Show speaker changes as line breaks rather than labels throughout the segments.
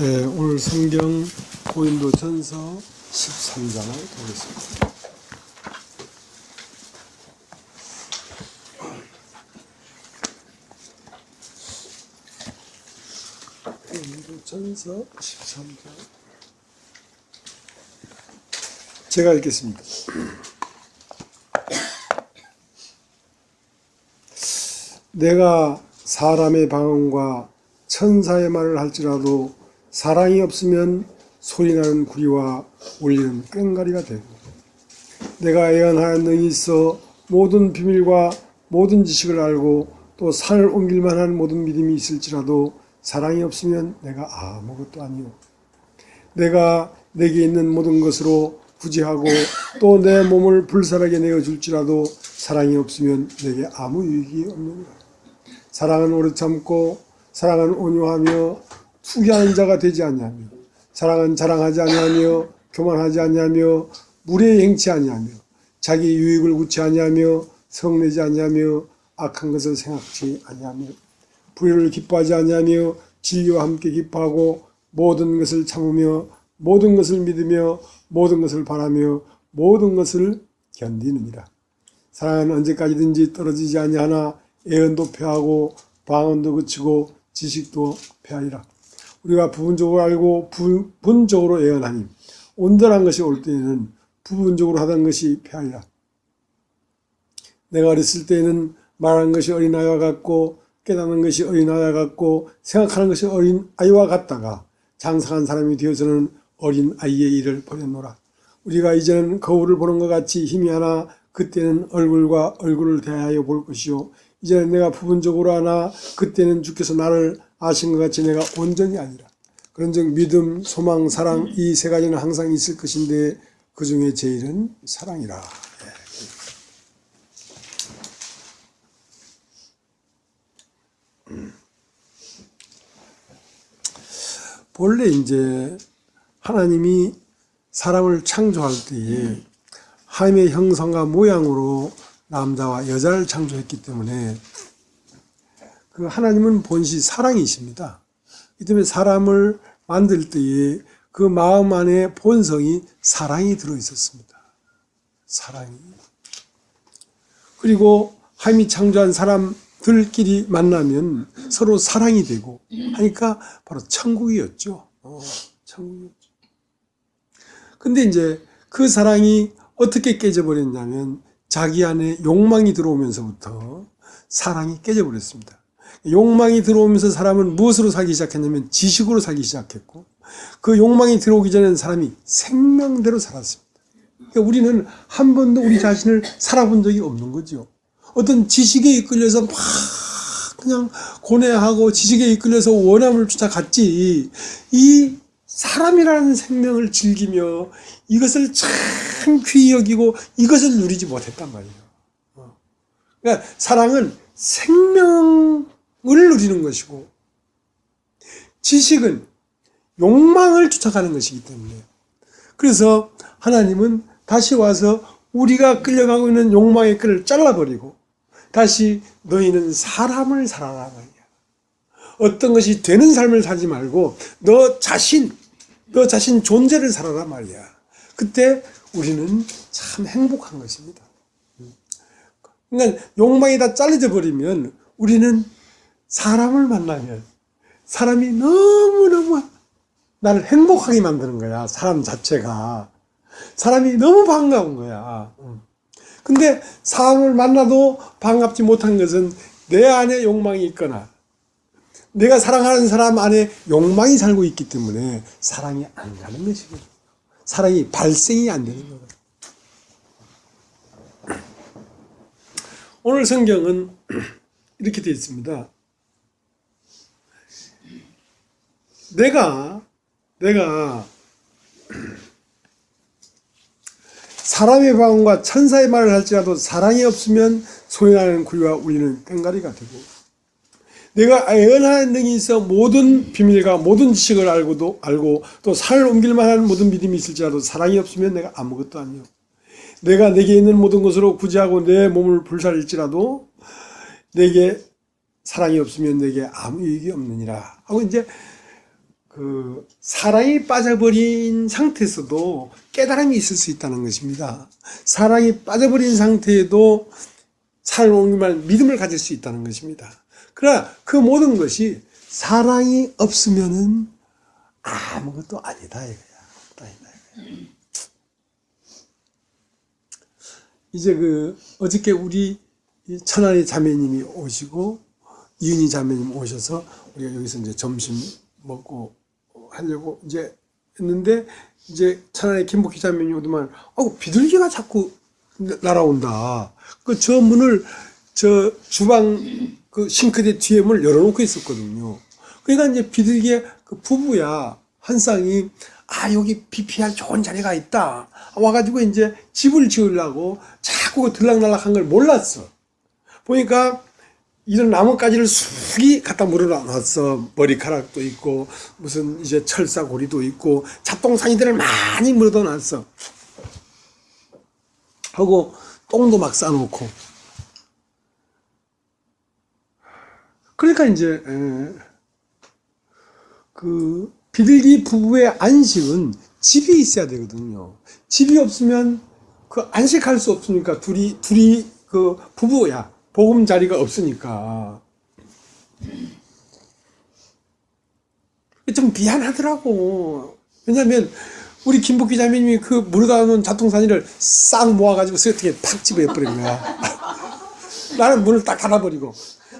네, 오늘 성경 고린도전서 13장을 보겠습니다. 고린도전서 13장 제가 읽겠습니다. 내가 사람의 방언과 천사의 말을 할지라도 사랑이 없으면 소리나는 구리와 울리는 꽹과리가 되고, 내가 예언하는 능이 있어 모든 비밀과 모든 지식을 알고 또 산을 옮길 만한 모든 믿음이 있을지라도 사랑이 없으면 내가 아무것도 아니요. 내가 내게 있는 모든 것으로 구제하고 또 내 몸을 불살하게 내어줄지라도 사랑이 없으면 내게 아무 유익이 없느니라. 사랑은 오래 참고 사랑은 온유하며 투기하는 자가 되지 아니하며, 사랑은 자랑하지 아니하며 교만하지 아니하며 무례히 행치 아니하며 자기 유익을 구치 아니하며 성내지 아니하며 악한 것을 생각지 아니하며 불의를 기뻐하지 아니하며 진리와 함께 기뻐하고 모든 것을 참으며 모든 것을 믿으며 모든 것을 바라며 모든 것을 견디느니라. 사랑은 언제까지든지 떨어지지 아니하나 애언도 패하고 방언도 그치고 지식도 패하리라. 우리가 부분적으로 알고 부분적으로 애언하니 온전한 것이 올 때에는 부분적으로 하던 것이 패하리라. 내가 어렸을 때에는 말하는 것이 어린아이와 같고 깨닫는 것이 어린아이와 같고 생각하는 것이 어린아이와 같다가 장성한 사람이 되어서는 어린아이의 일을 버렸노라. 우리가 이제는 거울을 보는 것 같이 힘이 하나 그때는 얼굴과 얼굴을 대하여 볼 것이요, 이제는 내가 부분적으로 하나 그때는 주께서 나를 아신 것 같이 내가 온전히 아니라. 그런즉 믿음, 소망, 사랑 이 세 가지는 항상 있을 것인데 그 중에 제일은 사랑이라. 본래 이제 하나님이 사람을 창조할 때에 하나님의 형상과 모양으로 남자와 여자를 창조했기 때문에 그 하나님은 본시 사랑이십니다. 이 때문에 사람을 만들 때에 그 마음 안에 본성이 사랑이 들어있었습니다. 사랑이. 그리고 하나님이 창조한 사람들끼리 만나면 서로 사랑이 되고 하니까 바로 천국이었죠. 천국이었죠. 근데 이제 그 사랑이 어떻게 깨져버렸냐면 자기 안에 욕망이 들어오면서부터 사랑이 깨져버렸습니다. 욕망이 들어오면서 사람은 무엇으로 살기 시작했냐면 지식으로 살기 시작했고, 그 욕망이 들어오기 전에는 사람이 생명대로 살았습니다. 그러니까 우리는 한 번도 우리 자신을 살아본 적이 없는 거죠. 어떤 지식에 이끌려서 막 그냥 고뇌하고 지식에 이끌려서 원함을 쫓아갔지, 이 사람이라는 생명을 즐기며 이것을 참 귀히 여기고 이것을 누리지 못했단 말이에요. 그러니까 사랑은 생명을 누리는 것이고 지식은 욕망을 쫓아가는 것이기 때문에, 그래서 하나님은 다시 와서 우리가 끌려가고 있는 욕망의 끈을 잘라버리고 다시 너희는 사람을 살아라 말이야. 어떤 것이 되는 삶을 살지 말고 너 자신 존재를 살아라 말이야. 그때 우리는 참 행복한 것입니다. 그러니까 욕망이 다 잘려져 버리면 우리는 사람을 만나면 사람이 너무너무 나를 행복하게 만드는 거야. 사람 자체가. 사람이 너무 반가운 거야. 근데 사람을 만나도 반갑지 못한 것은 내 안에 욕망이 있거나 내가 사랑하는 사람 안에 욕망이 살고 있기 때문에 사랑이 안 가는 것이거든요. 사랑이 발생이 안 되는 거거든요. 오늘 성경은 이렇게 되어 있습니다. 내가 사람의 방언과 천사의 말을 할지라도 사랑이 없으면 소리나는 구리와 울리는 꽹과리가 되고, 내가 예언하는 능이 있어 모든 비밀과 모든 지식을 알고 또 산을 옮길 만한 모든 믿음이 있을지라도 사랑이 없으면 내가 아무것도 아니요. 내가 내게 있는 모든 것으로 구제하고 내 몸을 불살일지라도 내게 사랑이 없으면 내게 아무 유익이 없느니라 하고, 이제 사랑이 빠져버린 상태에서도 깨달음이 있을 수 있다는 것입니다. 사랑이 빠져버린 상태에도 사랑을 믿음을 가질 수 있다는 것입니다. 그러나 그 모든 것이 사랑이 없으면은 아무것도 아니다 이거야. 이제 어저께 우리 천안의 자매님이 오시고 이은희 자매님 오셔서 우리가 여기서 이제 점심 먹고 하려고 이제 했는데, 이제 천안의 김복희 자매님이 오더만 비둘기가 자꾸 날아온다. 저 문을 저 주방 싱크대 뒤에 문을 열어놓고 있었거든요. 그러니까 이제 비둘기의 부부야 한 쌍이 여기 비 피할 좋은 자리가 있다 와가지고 이제 집을 지으려고 자꾸 들락날락한 걸 몰랐어. 보니까 이런 나뭇가지를 쑥이 갖다 물어놨어. 머리카락도 있고 무슨 이제 철사고리도 있고 잡동사니들을 많이 물어놨어. 하고 똥도 막 싸놓고. 그러니까 이제 비둘기 부부의 안식은 집이 있어야 되거든요. 집이 없으면 안식할 수 없으니까 둘이 부부야. 보금자리가 없으니까. 좀 미안하더라고. 왜냐면 우리 김복희 자매님이 물어다 놓은 잡동사니를 싹 모아가지고 스웨터에 팍 집어버린 거야. 나는 문을 딱 닫아버리고.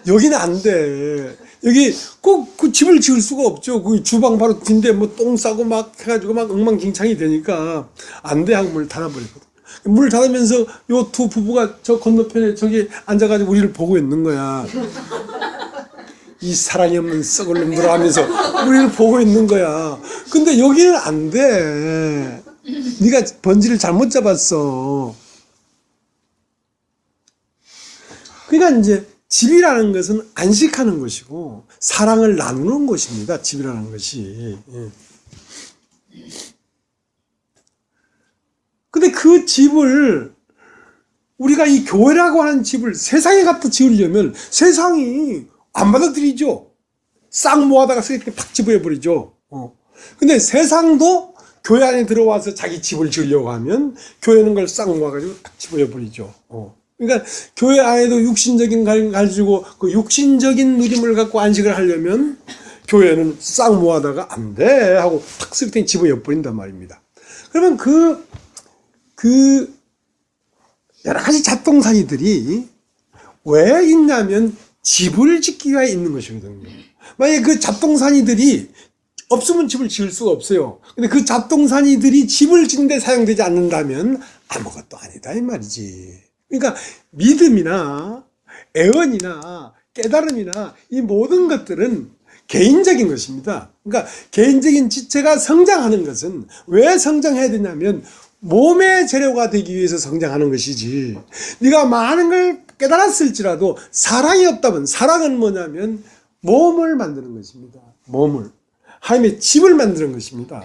여기는 안 돼. 여기 꼭 집을 지을 수가 없죠. 주방 바로 뒤인데 똥 싸고 막 해가지고 막 엉망진창이 되니까 안 돼 하고 문을 닫아버렸거든. 문을 닫으면서 요 두 부부가 저 건너편에 저기 앉아가지고 우리를 보고 있는 거야. 이 사랑이 없는 썩을 놈들 하면서 우리를 보고 있는 거야. 근데 여기는 안 돼. 네가 번지를 잘못 잡았어. 그러니까 이제 집이라는 것은 안식하는 것이고 사랑을 나누는 것입니다. 집이라는 것이. 근데 그 집을 우리가 이 교회라고 하는 집을 세상에 갖다 지으려면 세상이 안 받아들이죠. 싹 모아다가 이렇게 팍 집어버리죠. 근데 세상도 교회 안에 들어와서 자기 집을 지으려고 하면 교회는 걸 싹 모아가지고 탁 집어버리죠. 그러니까 교회 안에도 육신적인 가지고 육신적인 누림을 갖고 안식을 하려면 교회는 싹 모아다가 안 돼 하고 탁 쓸 집어버린단 말입니다. 그러면 여러 가지 잡동사니들이 왜 있냐면 집을 짓기 위해 있는 것이거든요. 만약에 그 잡동사니들이 없으면 집을 지을 수가 없어요. 근데 그 잡동사니들이 집을 짓는데 사용되지 않는다면 아무것도 아니다 이 말이지. 그러니까 믿음이나 애언이나 깨달음이나 이 모든 것들은 개인적인 것입니다. 그러니까 개인적인 지체가 성장하는 것은 왜 성장해야 되냐면 몸의 재료가 되기 위해서 성장하는 것이지. 네가 많은 걸 깨달았을지라도 사랑이 없다면, 사랑은 뭐냐면 몸을 만드는 것입니다. 몸을. 하나님의 집을 만드는 것입니다.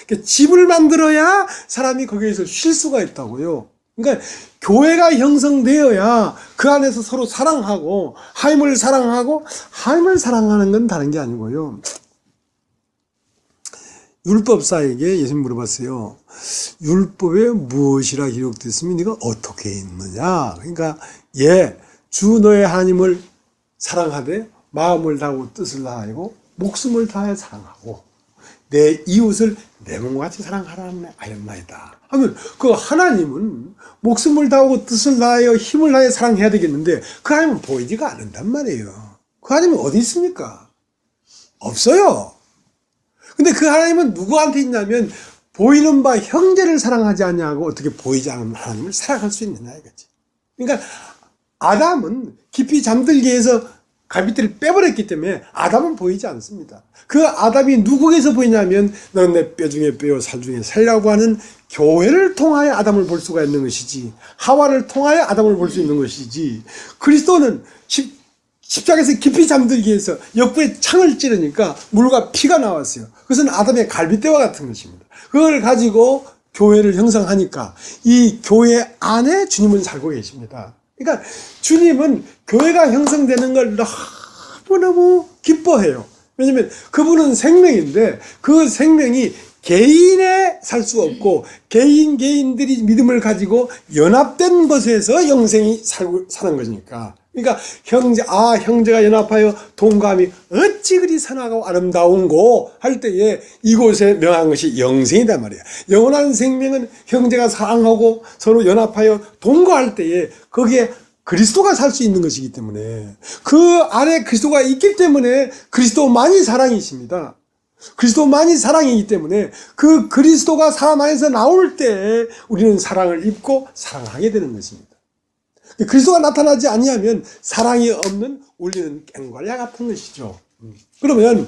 그러니까 집을 만들어야 사람이 거기에서 쉴 수가 있다고요. 그러니까 교회가 형성되어야 그 안에서 서로 사랑하고 하나님을 사랑하고 하나님을 사랑하는 건 다른 게 아니고요. 율법사에게 예수님 물어봤어요. 율법에 무엇이라 기록됐으면 네가 어떻게 읽느냐. 그러니까 주 너의 하나님을 사랑하되 마음을 다하고 뜻을 다하고 목숨을 다해 사랑하고 내 이웃을 내 몸과 같이 사랑하라는 아였나이다. 하면 그 하나님은 목숨을 다하고 뜻을 다하여 힘을 다해 사랑해야 되겠는데 그 하나님은 보이지가 않는단 말이에요. 그 하나님은 어디 있습니까? 없어요. 근데 그 하나님은 누구한테 있냐면 보이는 바 형제를 사랑하지 않냐고 어떻게 보이지 않는 하나님을 사랑할 수 있느냐 이거지. 그러니까 아담은 깊이 잠들게 해서 갈빗대를 빼버렸기 때문에 아담은 보이지 않습니다. 그 아담이 누구에게서 보이냐면 너는 내 뼈 중에 뼈요 살 중에 살이라고 하는 교회를 통하여 아담을 볼 수가 있는 것이지, 하와를 통하여 아담을 볼 수 있는 것이지, 그리스도는 십자가에서 깊이 잠들기 위해서 옆구리에 창을 찌르니까 물과 피가 나왔어요. 그것은 아담의 갈빗대와 같은 것입니다. 그걸 가지고 교회를 형성하니까 이 교회 안에 주님은 살고 계십니다. 그러니까 주님은 교회가 형성되는 걸 너무너무 기뻐해요. 왜냐면 그분은 생명인데 그 생명이 개인에 살 수 없고 개인들이 믿음을 가지고 연합된 것에서 영생이 사는 거니까. 그러니까 형제가 연합하여 동감이 어찌 그리 선하고 아름다운고 할 때에 이곳에 명한 것이 영생이단 말이야. 영원한 생명은 형제가 사랑하고 서로 연합하여 동거할 때에 거기에 그리스도가 살 수 있는 것이기 때문에 그 안에 그리스도가 있기 때문에 그리스도만이 사랑이십니다. 그리스도만이 사랑이기 때문에 그 그리스도가 사람 안에서 나올 때 우리는 사랑을 입고 사랑하게 되는 것입니다. 그리스도가 나타나지 아니하면 사랑이 없는 우리는 꽹과리와 같은 것이죠. 그러면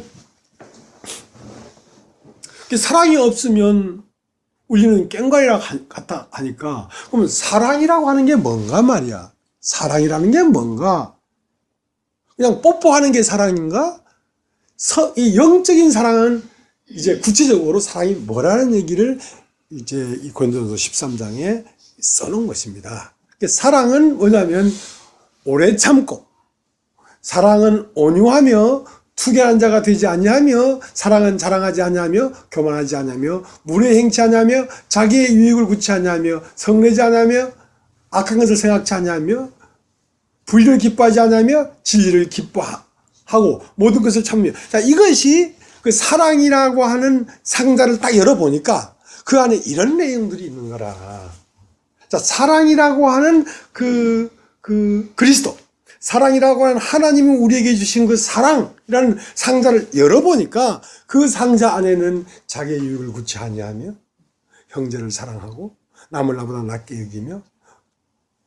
사랑이 없으면 우리는 꽹과리와 같다 하니까 그러면 사랑이라고 하는 게 뭔가 말이야. 사랑이라는 게 뭔가? 그냥 뽀뽀하는 게 사랑인가? 이 영적인 사랑은 이제 구체적으로 사랑이 뭐라는 얘기를 이제 이 고린도전서 13장에 써놓은 것입니다. 사랑은 뭐냐면 오래 참고, 사랑은 온유하며 투결한 자가 되지 아니하며, 사랑은 자랑하지 아니하며 교만하지 아니하며 물에 행치 아니하며 자기의 유익을 구치 아니하며 성내지 아니하며 악한 것을 생각치 아니하며 불의를 기뻐하지 아니하며 진리를 기뻐하고 모든 것을 참으며. 자, 이것이 그 사랑이라고 하는 상자를 딱 열어보니까 그 안에 이런 내용들이 있는 거라. 자, 사랑이라고 하는 그리스도, 사랑이라고 하는 하나님이 우리에게 주신 그 사랑이라는 상자를 열어보니까 그 상자 안에는 자기의 유익을 구치 아니하며 형제를 사랑하고 남을 나보다 낫게 여기며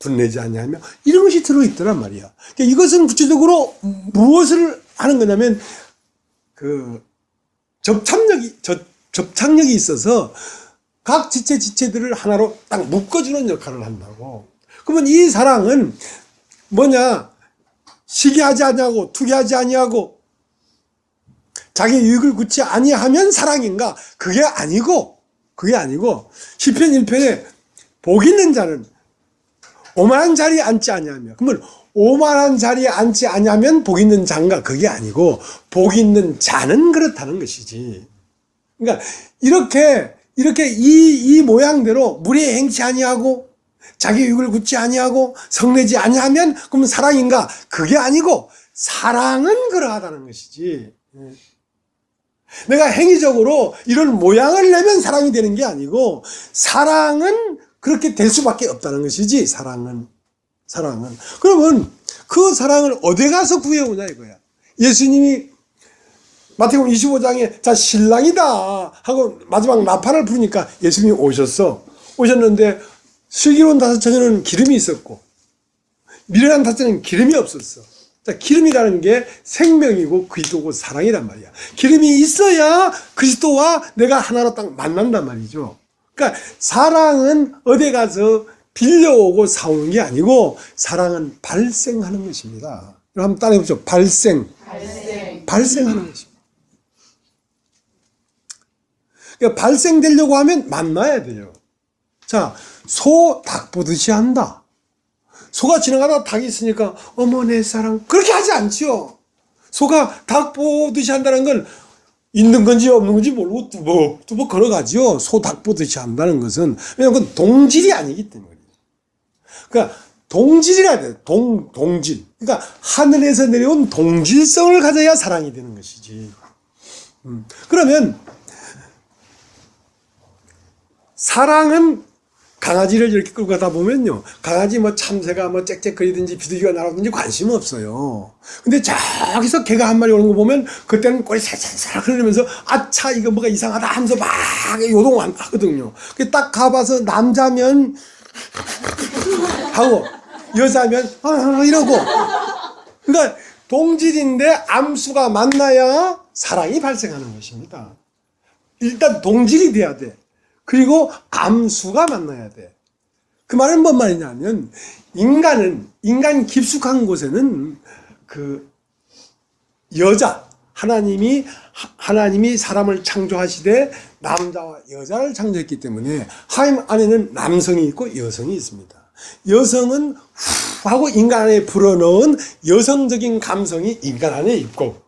분내지 아니하며 이런 것이 들어있더란 말이야. 그러니까 이것은 구체적으로 무엇을 하는 거냐면 그 접착력이 있어서 각 지체들을 하나로 딱 묶어주는 역할을 한다고. 그러면 이 사랑은 뭐냐? 시기하지 아니하고 투기하지 아니하고 자기 유익을 구치 아니하면 사랑인가? 그게 아니고 시편 1편에 복 있는 자는 오만한 자리에 앉지 아니하며, 그러면 오만한 자리에 앉지 아니하면 복 있는 자인가? 그게 아니고 복 있는 자는 그렇다는 것이지. 그러니까 이렇게 이 모양대로 무리에 행치 아니하고 자기 유익을 굳지 아니하고 성내지 아니하면 그러면 사랑인가? 그게 아니고 사랑은 그러하다는 것이지. 내가 행위적으로 이런 모양을 내면 사랑이 되는 게 아니고 사랑은 그렇게 될 수밖에 없다는 것이지. 사랑은. 그러면 그 사랑을 어디 가서 구해오냐 이거야. 예수님이 마태복음 25장에 자 신랑이다 하고 마지막 나팔을 부르니까 예수님이 오셨는데 슬기로운 5처녀는 기름이 있었고 미련한 5처녀는 기름이 없었어. 자, 기름이라는 게 생명이고 그리스도고 사랑이란 말이야. 기름이 있어야 그리스도와 내가 하나로 딱 만난단 말이죠. 그러니까 사랑은 어디 가서 빌려오고 사오는 게 아니고 사랑은 발생하는 것입니다. 한번 따라해보죠. 발생하는 것입니다. 그러니까 발생되려고 하면 만나야 돼요. 자, 소 닭 보듯이 한다. 소가 지나가다가 닭이 있으니까 어머 내 사랑 그렇게 하지 않지요. 소가 닭 보듯이 한다는 건 있는 건지 없는 건지 모르고 뚜벅 걸어가지요. 소 닭 보듯이 한다는 것은 왜냐하면 그건 동질이 아니기 때문에. 그러니까 동질이라 돼. 동질. 그러니까 하늘에서 내려온 동질성을 가져야 사랑이 되는 것이지. 그러면 사랑은 강아지를 이렇게 끌고 가다 보면요. 강아지 뭐 참새가 뭐 짹짹거리든지 비둘기가 날아오든지 관심 없어요. 근데 저기서 개가 한 마리 오는 거 보면 그때는 꼬리 살살살 흐르면서 아차 이거 뭐가 이상하다 하면서 막 요동하거든요. 딱 가봐서 남자면 하고 여자면 이러고. 그러니까 동질인데 암수가 만나야 사랑이 발생하는 것입니다. 일단 동질이 돼야 돼. 그리고 암수가 만나야 돼. 그 말은 뭔 말이냐면 인간 깊숙한 곳에는 그 여자 하나님이 사람을 창조하시되 남자와 여자를 창조했기 때문에 하나님 안에는 남성이 있고 여성이 있습니다. 여성은 후 하고 인간 안에 불어넣은 여성적인 감성이 인간 안에 있고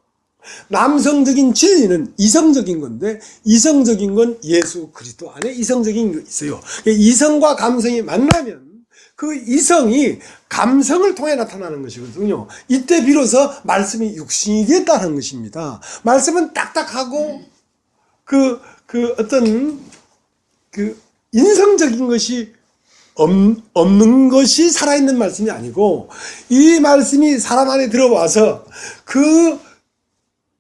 남성적인 진리는 이성적인 건데, 이성적인 건 예수 그리스도 안에 이성적인 게 있어요. 이성과 감성이 만나면 그 이성이 감성을 통해 나타나는 것이거든요. 이때 비로소 말씀이 육신이 됐다는 것입니다. 말씀은 딱딱하고 어떤 인성적인 것이 없는 것이 살아있는 말씀이 아니고, 이 말씀이 사람 안에 들어와서 그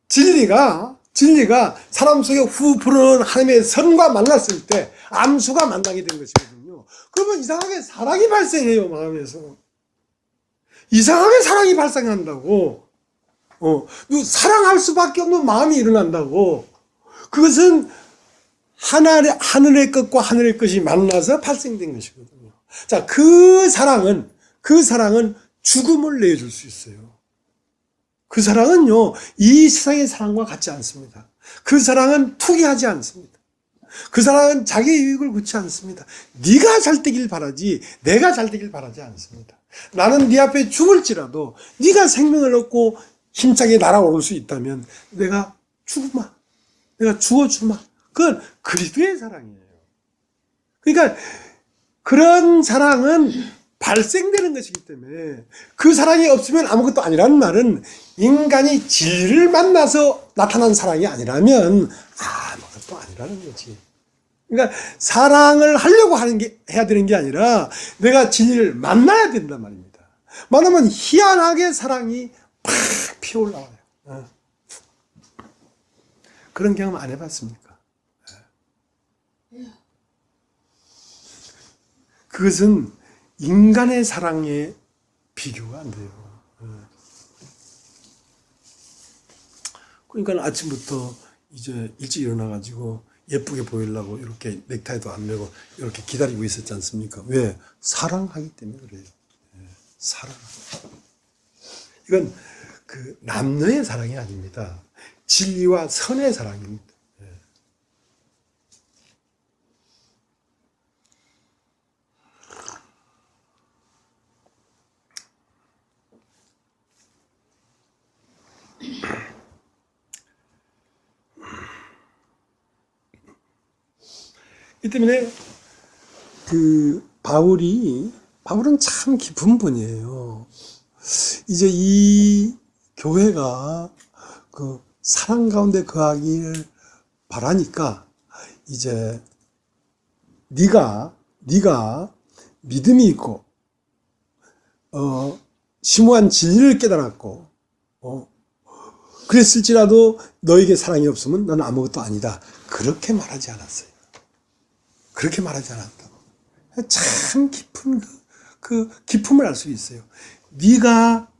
진리가 사람 속에 후 불어오는 하나님의 선과 만났을 때 암수가 만나게 된 것이거든요. 그러면 이상하게 사랑이 발생해요, 마음에서. 이상하게 사랑이 발생한다고. 사랑할 수밖에 없는 마음이 일어난다고. 그것은 하늘의 것과 하늘의 것이 만나서 발생된 것이거든요. 자, 그 사랑은 죽음을 내줄 수 있어요. 그 사랑은요, 이 세상의 사랑과 같지 않습니다. 그 사랑은 투기하지 않습니다. 그 사랑은 자기 유익을 굽지 않습니다. 네가 잘 되길 바라지 내가 잘 되길 바라지 않습니다. 나는 네 앞에 죽을지라도 네가 생명을 얻고 힘차게 날아오를 수 있다면 내가 죽으마, 내가 죽어주마. 그건 그리스도의 사랑이에요. 그러니까 그런 사랑은 발생되는 것이기 때문에, 그 사랑이 없으면 아무것도 아니라는 말은 인간이 진리를 만나서 나타난 사랑이 아니라면 아무것도 아니라는 거지. 그러니까 사랑을 하려고 해야 되는 게 아니라 내가 진리를 만나야 된단 말입니다. 만나면 희한하게 사랑이 팍 피어올라와요. 그런 경험 안 해봤습니까? 그것은 인간의 사랑에 비교가 안 돼요. 그러니까 아침부터 이제 일찍 일어나가지고 예쁘게 보이려고 이렇게 넥타이도 안 매고 이렇게 기다리고 있었지 않습니까? 왜? 사랑하기 때문에 그래요. 사랑. 이건 그 남녀의 사랑이 아닙니다. 진리와 선의 사랑입니다. 이 때문에 바울은 참 깊은 분이에요. 이제 이 교회가 그 사랑 가운데 거하기를 바라니까, 이제 네가 믿음이 있고 심오한 진리를 깨달았고 그랬을지라도 너에게 사랑이 없으면 너는 아무것도 아니다. 그렇게 말하지 않았어요. 그렇게 말하지 않았다고. 참 깊은 그 기품을 알 수 있어요. 네가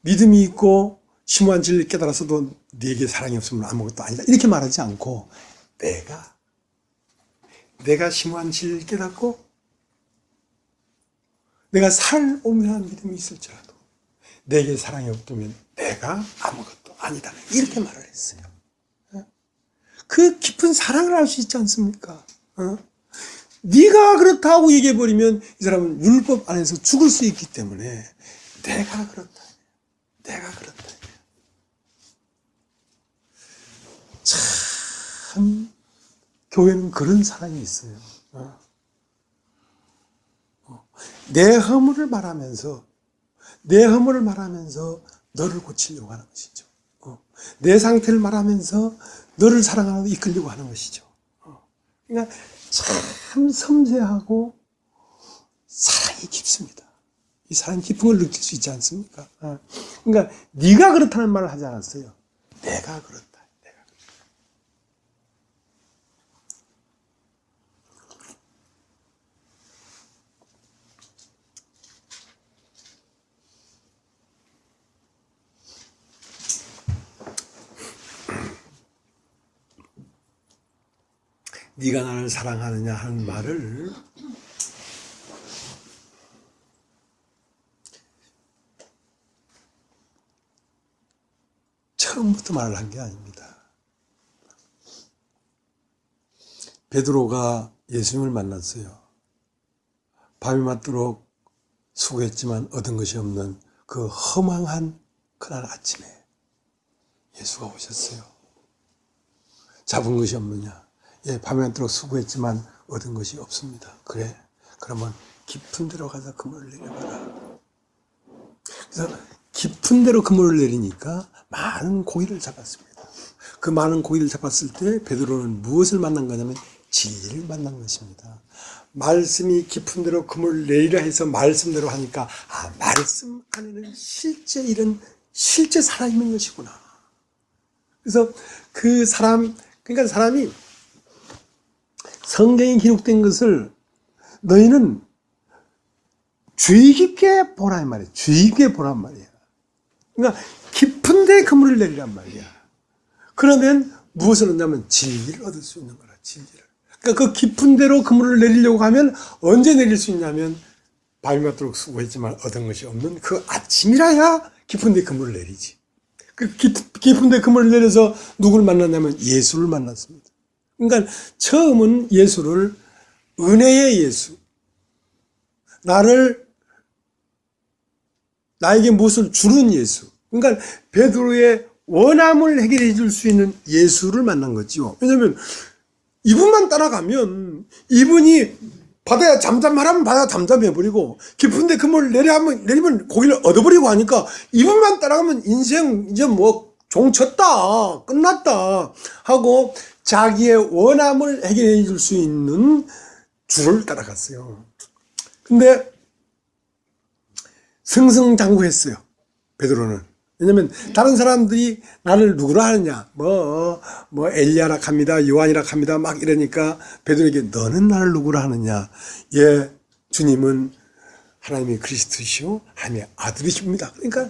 믿음이 있고 심오한 진리를 깨달아서도 네게 사랑이 없으면 아무것도 아니다. 이렇게 말하지 않고, 내가 심오한 진리를 깨닫고 내가 살 오면한 믿음이 있을지라도 내게 사랑이 없다면 내가 아무것도 아니다. 이렇게 말을 했어요. 그 깊은 사랑을 알 수 있지 않습니까? 네가 그렇다고 얘기해버리면 이 사람은 율법 안에서 죽을 수 있기 때문에 내가 그렇다. 참 교회는 그런 사랑이 있어요. 내 허물을 말하면서 너를 고치려고 하는 것이죠. 내 상태를 말하면서 너를 사랑하고 이끌려고 하는 것이죠. 그러니까 참 섬세하고 사랑이 깊습니다. 이 사랑 깊은 걸 느낄 수 있지 않습니까? 그러니까 네가 그렇다는 말을 하지 않았어요. 내가 그렇다. 네가 나를 사랑하느냐 하는 말을 처음부터 말을 한 게 아닙니다. 베드로가 예수님을 만났어요. 밤이 맞도록 수고했지만 얻은 것이 없는 그 허망한 그날 아침에 예수가 오셨어요. 잡은 것이 없느냐? 예, 밤낮도록 수고했지만 얻은 것이 없습니다. 그래, 그러면 깊은 데로 가서 그물을 내려봐라. 그래서 깊은 데로 그물을 내리니까 많은 고기를 잡았습니다. 그 많은 고기를 잡았을 때 베드로는 무엇을 만난 거냐면 진리를 만난 것입니다. 말씀이 깊은 데로 그물을 내리라 해서 말씀대로 하니까 말씀 안에는 실제 살아있는 것이구나. 그래서 그러니까 사람이 성경에 기록된 것을 너희는 주의 깊게 보라 이 말이야. 주의 깊게 보란 말이야. 그러니까 깊은 데 그물을 내리란 말이야. 그러면 무엇을 얻냐면 진리를 얻을 수 있는 거라. 진리를. 그러니까 그 깊은 데로 그물을 내리려고 하면 언제 내릴 수 있냐면 밤이 맞도록 수고했지만 얻은 것이 없는 그 아침이라야 깊은 데 그물을 내리지. 그 깊은 데 그물을 내려서 누구를 만났냐면 예수를 만났습니다. 그러니까 처음은 예수를 은혜의 예수, 나에게 무엇을 주는 예수, 그러니까 베드로의 원함을 해결해 줄 수 있는 예수를 만난 거죠. 왜냐하면 이분만 따라가면 이분이 바다에 잠잠하라면 바다가 잠잠해버리고 깊은데 그물 내리면 고기를 얻어버리고 하니까 이분만 따라가면 인생 이제 뭐 종쳤다 끝났다 하고 자기의 원함을 해결해 줄 수 있는 줄을 따라갔어요. 근데 승승장구했어요. 베드로는. 왜냐면 다른 사람들이 나를 누구라 하느냐 뭐 엘리야라 합니다, 요한이라 합니다 막 이러니까 베드로에게 너는 나를 누구라 하느냐, 예, 주님은 하나님의 그리스도시요 하나님의 아들이십니다. 그러니까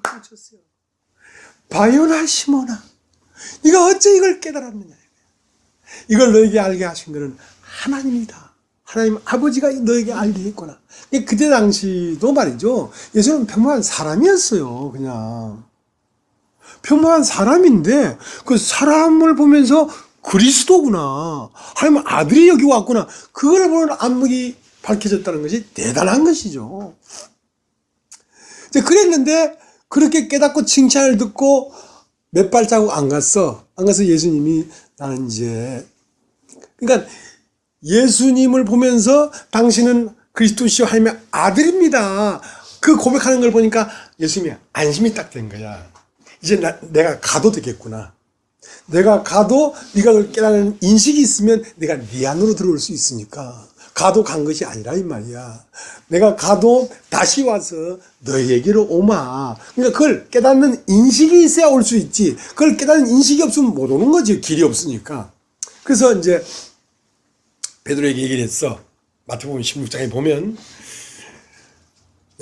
박수 쳤어요. 바요나 시모나, 네가 어째 이걸 깨달았느냐. 이걸 너에게 알게 하신 것은 하나님이다. 하나님 아버지가 너에게 알게 했구나. 그때 당시도 말이죠. 예수는 평범한 사람이었어요. 그냥 평범한 사람인데 그 사람을 보면서 그리스도구나, 하나님 아들이 여기 왔구나, 그걸 보는 안목이 밝혀졌다는 것이 대단한 것이죠. 그랬는데 그렇게 깨닫고 칭찬을 듣고 몇 발자국 안 가서 예수님이 나는 이제, 그러니까 예수님을 보면서 당신은 그리스도시요 하나님의 아들입니다, 그 고백하는 걸 보니까 예수님이 안심이 딱 된 거야. 이제 내가 가도 되겠구나. 내가 가도 네가 그걸 깨닫는 인식이 있으면 내가 네 안으로 들어올 수 있으니까 가도 간 것이 아니라 이 말이야. 내가 가도 다시 와서 너에게로 오마. 그러니까 그걸 깨닫는 인식이 있어야 올 수 있지. 그걸 깨닫는 인식이 없으면 못 오는 거지. 길이 없으니까. 그래서 이제 베드로에게 얘기를 했어. 마태복음 16장에 보면,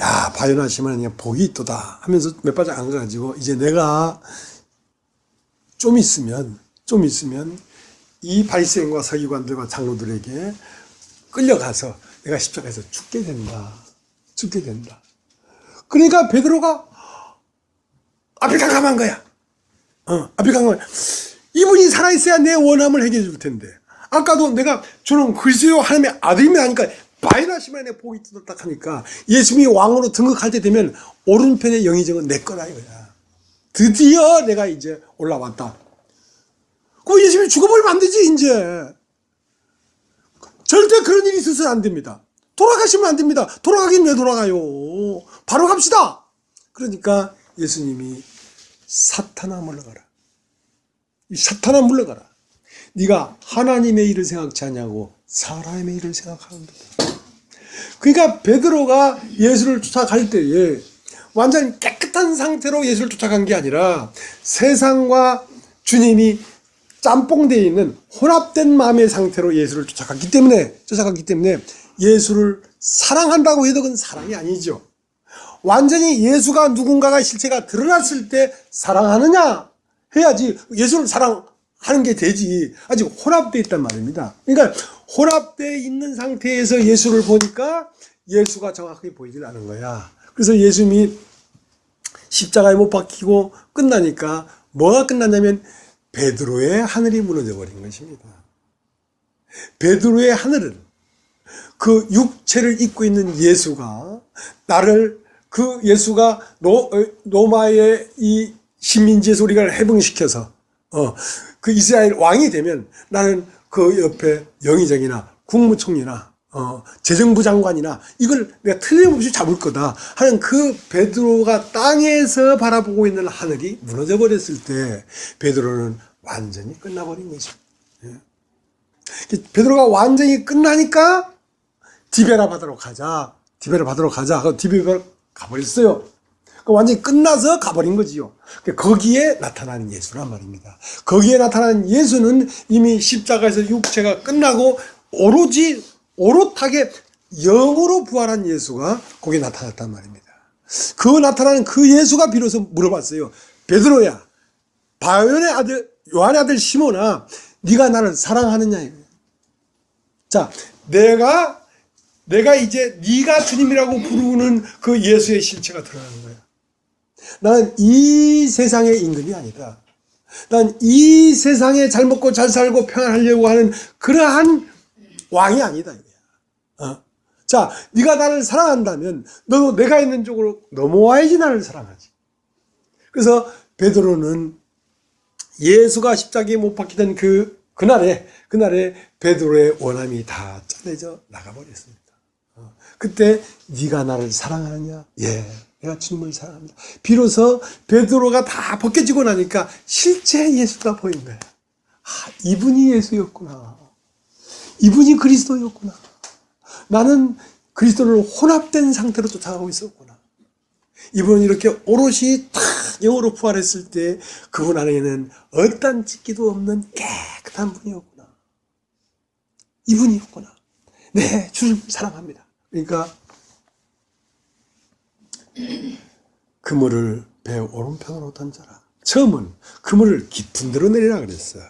야, 바요나 시모나 그냥 복이 있도다 하면서 몇 발짝 안 가가지고, 이제 내가 좀 있으면 이 바리새인과 서기관들과 장로들에게 끌려가서 내가 십자가에서 죽게 된다. 그러니까 베드로가 앞에 깜깜한 거야. 앞에 깜깜한 거야. 이분이 살아있어야 내 원함을 해결해 줄 텐데. 아까도 내가 저는 그리스도 하나님의 아들임이 하니까 바요나 시모나 복이 있도다 딱 하니까 예수님이 왕으로 등극할 때 되면 오른편의 영의정은 내 거다 이거야. 드디어 내가 이제 올라왔다. 그 예수님이 죽어버리면 안 되지, 이제. 절대 그런 일이 있어서는 안 됩니다. 돌아가시면 안 됩니다. 돌아가긴 왜 돌아가요? 바로 갑시다. 그러니까 예수님이 사탄아 물러가라. 이 사탄아 물러가라. 네가 하나님의 일을 생각지 않냐고 사람의 일을 생각하는다. 그러니까 베드로가 예수를 쫓아갈 때에 완전히 깨끗한 상태로 예수를 쫓아간 게 아니라 세상과 주님이 짬뽕되어 있는 혼합된 마음의 상태로 예수를 쫓아갔기 때문에 예수를 사랑한다고 해도 그건 사랑이 아니죠. 완전히 예수가 누군가가 실체가 드러났을 때 사랑하느냐 해야지 예수를 사랑하는 게 되지. 아직 혼합되어 있단 말입니다. 그러니까 혼합되어 있는 상태에서 예수를 보니까 예수가 정확하게 보이질 않은 거야. 그래서 예수님이 십자가에 못 박히고 끝나니까 뭐가 끝났냐면 베드로의 하늘이 무너져 버린 것입니다. 베드로의 하늘은 그 육체를 입고 있는 예수가 예수가 로마의 이 식민지의 소리를 해방시켜서 그 이스라엘 왕이 되면 나는 그 옆에 영의정이나 국무총리나 재정부 장관이나 이걸 내가 틀림없이 잡을 거다 하는 그 베드로가 땅에서 바라보고 있는 하늘이 무너져 버렸을 때 베드로는 완전히 끝나버린 거죠. 베드로가 완전히 끝나니까 디베라 받으러 가자. 디베라 받으러 가자 하고 디베라 가버렸어요. 완전히 끝나서 가버린 거지요. 거기에 나타나는 예수란 말입니다. 거기에 나타나는 예수는 이미 십자가에서 육체가 끝나고 오롯하게 영으로 부활한 예수가 거기에 나타났단 말입니다. 그 나타나는 그 예수가 비로소 물어봤어요. 베드로야, 바요의 아들, 요한의 아들 시몬아, 네가 나를 사랑하느냐 이거예요. 자, 내가 이제 네가 주님이라고 부르는 그 예수의 실체가 드러나는 거야. 나는 이 세상의 임금이 아니다. 난 이 세상에 잘 먹고 잘 살고 평안하려고 하는 그러한 왕이 아니다. 자, 네가 나를 사랑한다면 너도 내가 있는 쪽으로 넘어와야지 나를 사랑하지. 그래서 베드로는 예수가 십자가에 못 박히던 그날에 베드로의 원함이 다 짜내져 나가버렸습니다. 그때 네가 나를 사랑하느냐? 예, 내가 주님을 사랑합니다. 비로소 베드로가 다 벗겨지고 나니까 실제 예수가 보인 거야. 이분이 예수였구나. 이분이 그리스도였구나. 나는 그리스도를 혼합된 상태로 쫓아가고 있었구나. 이분은 이렇게 오롯이 탁 영으로 부활했을 때 그분 안에는 어떤 찢기도 없는 깨끗한 분이었구나. 이분이었구나. 네, 주를 사랑합니다. 그러니까 그물을 배 오른편으로 던져라. 처음은 그물을 깊은 데로 내리라 그랬어요.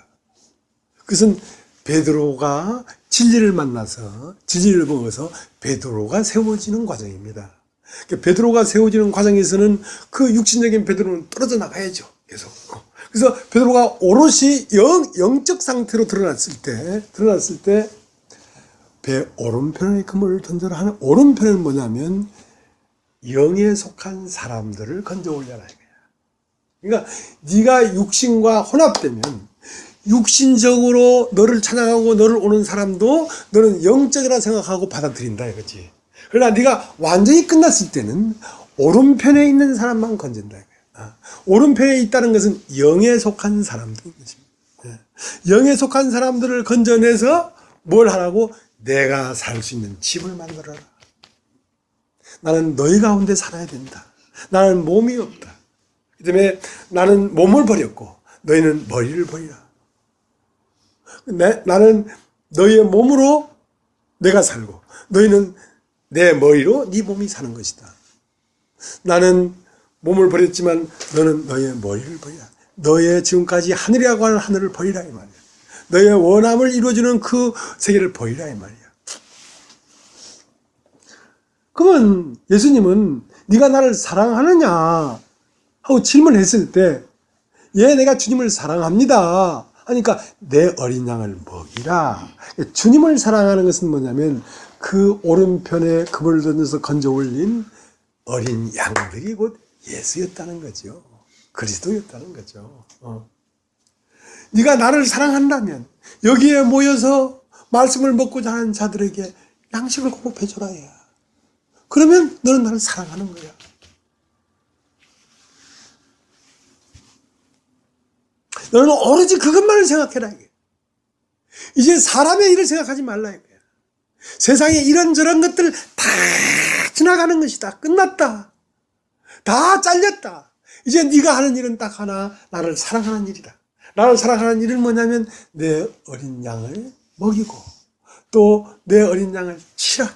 그것은 베드로가 진리를 만나서 진리를 먹어서 베드로가 세워지는 과정입니다. 베드로가 세워지는 과정에서는 그 육신적인 베드로는 떨어져 나가야죠. 계속. 그래서 베드로가 오롯이 영적 상태로 드러났을 때 배 오른편에 그물을 던져라 하는 오른편은 뭐냐면 영에 속한 사람들을 건져 올려라 이거야. 그러니까 네가 육신과 혼합되면 육신적으로 너를 찬양하고 너를 오는 사람도 너는 영적이라 생각하고 받아들인다 이거지. 그러나 네가 완전히 끝났을 때는 오른편에 있는 사람만 건진다 이거야. 오른편에 있다는 것은 영에 속한 사람들인 것입니다. 영에 속한 사람들을 건져내서 뭘 하라고? 내가 살 수 있는 집을 만들어라. 나는 너희 가운데 살아야 된다. 나는 몸이 없다. 그 때문에 나는 몸을 버렸고 너희는 머리를 버리라. 나는 너희의 몸으로 내가 살고 너희는 내 머리로 네 몸이 사는 것이다. 나는 몸을 버렸지만 너는 너희의 머리를 버리라. 너의 지금까지 하늘이라고 하는 하늘을 버리라 이 말이야. 너의 원함을 이루어주는 그 세계를 버리라 이 말이야. 그러면 예수님은 네가 나를 사랑하느냐 하고 질문했을 때 예, 내가 주님을 사랑합니다 하니까 내 어린 양을 먹이라. 주님을 사랑하는 것은 뭐냐면 그 오른편에 그물을 던져서 건져 올린 어린 양들이 곧 예수였다는 거죠. 그리스도였다는 거죠. 네가 나를 사랑한다면 여기에 모여서 말씀을 먹고자 하는 자들에게 양식을 공급해줘라. 그러면 너는 나를 사랑하는 거야. 너는 오로지 그것만을 생각해라. 이제 사람의 일을 생각하지 말라. 세상에 이런저런 것들 다 지나가는 것이다. 끝났다. 다 잘렸다. 이제 네가 하는 일은 딱 하나, 나를 사랑하는 일이다. 나를 사랑하는 일은 뭐냐면 내 어린 양을 먹이고 또 내 어린 양을 치라.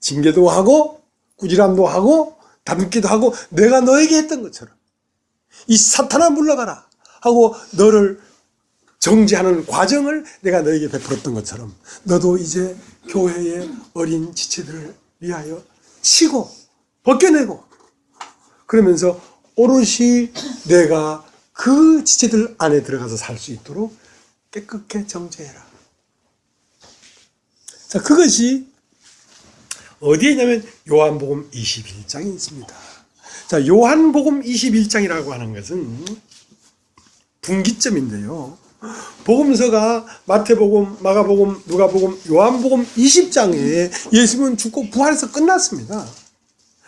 징계도 하고 꾸지람도 하고 다듬기도 하고 내가 너에게 했던 것처럼 이 사탄아 물러가라 하고 너를 정죄하는 과정을 내가 너에게 베풀었던 것처럼 너도 이제 교회의 어린 지체들을 위하여 치고 벗겨내고 그러면서 오롯이 내가 그 지체들 안에 들어가서 살 수 있도록 깨끗하게 정죄해라. 자, 그것이 어디에 있냐면 요한복음 21장에 있습니다. 자, 요한복음 21장이라고 하는 것은 분기점인데요. 복음서가 마태복음, 마가복음, 누가복음, 요한복음 20장에 예수님은 죽고 부활해서 끝났습니다.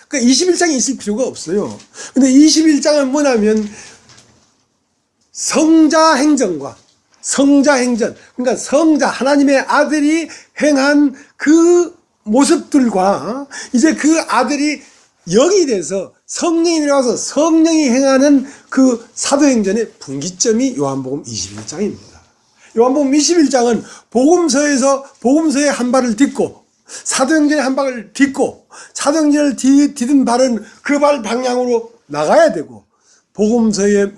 그러니까 21장이 있을 필요가 없어요. 근데 21장은 뭐냐면 성자행전과 성자행전, 그러니까 성자, 하나님의 아들이 행한 그 모습들과 이제 그 아들이 영이 돼서 성령이 내려와서 성령이 행하는 그 사도행전의 분기점이 요한복음 21장입니다. 요한복음 21장은 복음서의 한 발을 딛고 사도행전의 한 발을 딛고 사도행전을 디딘 발은 그 발 방향으로 나가야 되고 복음서에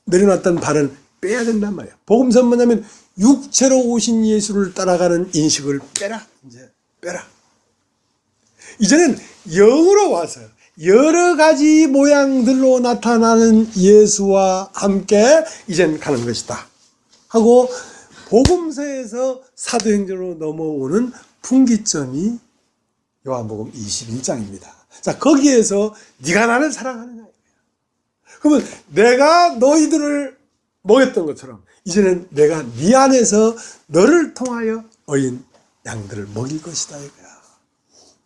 내려놨던 발은 빼야 된단 말이야. 복음서는 뭐냐면 육체로 오신 예수를 따라가는 인식을 빼라. 이제 빼라. 이제는 영으로 와서 여러 가지 모양들로 나타나는 예수와 함께 이젠 가는 것이다 하고 복음서에서 사도행전으로 넘어오는 분기점이 요한복음 21장입니다. 자, 거기에서 네가 나를 사랑하느냐. 그러면 내가 너희들을 먹였던 것처럼 이제는 내가 네 안에서 너를 통하여 어린 양들을 먹일 것이다 이거야.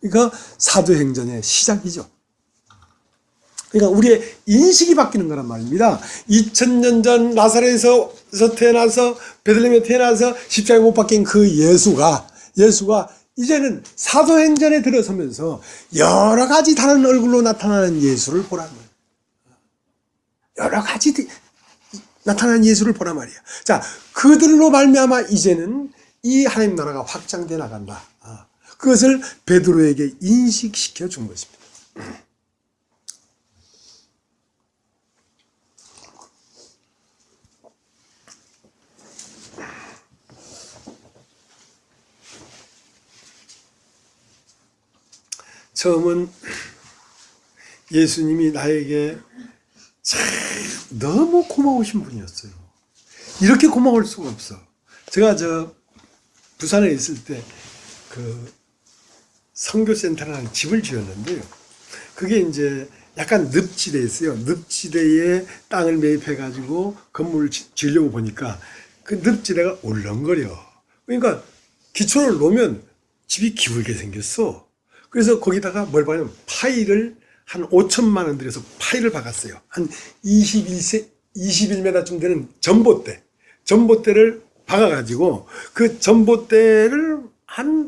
그러니까 사도행전의 시작이죠. 그러니까 우리의 인식이 바뀌는 거란 말입니다. 2000년 전 나사렛에서 태어나서 베들레헴에 태어나서 십자가에 못 박힌 그 예수가 이제는 사도행전에 들어서면서 여러 가지 다른 얼굴로 나타나는 예수를 보란 말이에요. 여러 가지 나타나는 예수를 보란 말이에요. 자, 그들로 말미암아 이제는 이 하나님 나라가 확장돼 나간다. 그것을 베드로에게 인식시켜 준 것입니다. 처음은 예수님이 나에게 참 너무 고마우신 분이었어요. 이렇게 고마울 수가 없어. 제가 부산에 있을 때 그 선교센터라는 집을 지었는데요. 그게 이제 약간 늪지대에 있어요. 늪지대에 땅을 매입해가지고 건물을 지으려고 보니까 그 늪지대가 울렁거려. 그러니까 기초를 놓으면 집이 기울게 생겼어. 그래서 거기다가 뭘 박냐면 파일을 한 5천만 원 들여서 파일을 박았어요. 한 21m쯤 되는 전봇대를 박아가지고 그 전봇대를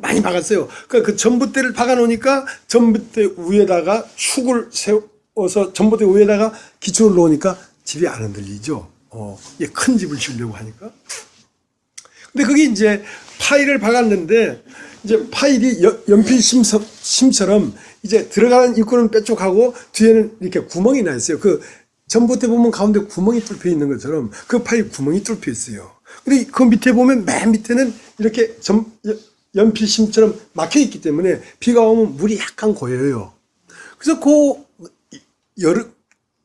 많이 박았어요. 그러니까 그 전봇대를 박아놓으니까 전봇대 위에다가 축을 세워서 전봇대 위에다가 기초를 놓으니까 집이 안 흔들리죠. 이게 큰 집을 지으려고 하니까. 근데 그게 이제 파일을 박았는데 이제 파일이 연필 심처럼 이제 들어가는 입구는 뾰족하고 뒤에는 이렇게 구멍이 나 있어요. 그 전봇대 보면 가운데 구멍이 뚫려 있는 것처럼 그 파일 구멍이 뚫려 있어요. 근데 그 밑에 보면 맨 밑에는 이렇게 연필 심처럼 막혀 있기 때문에 비가 오면 물이 약간 고여요. 그래서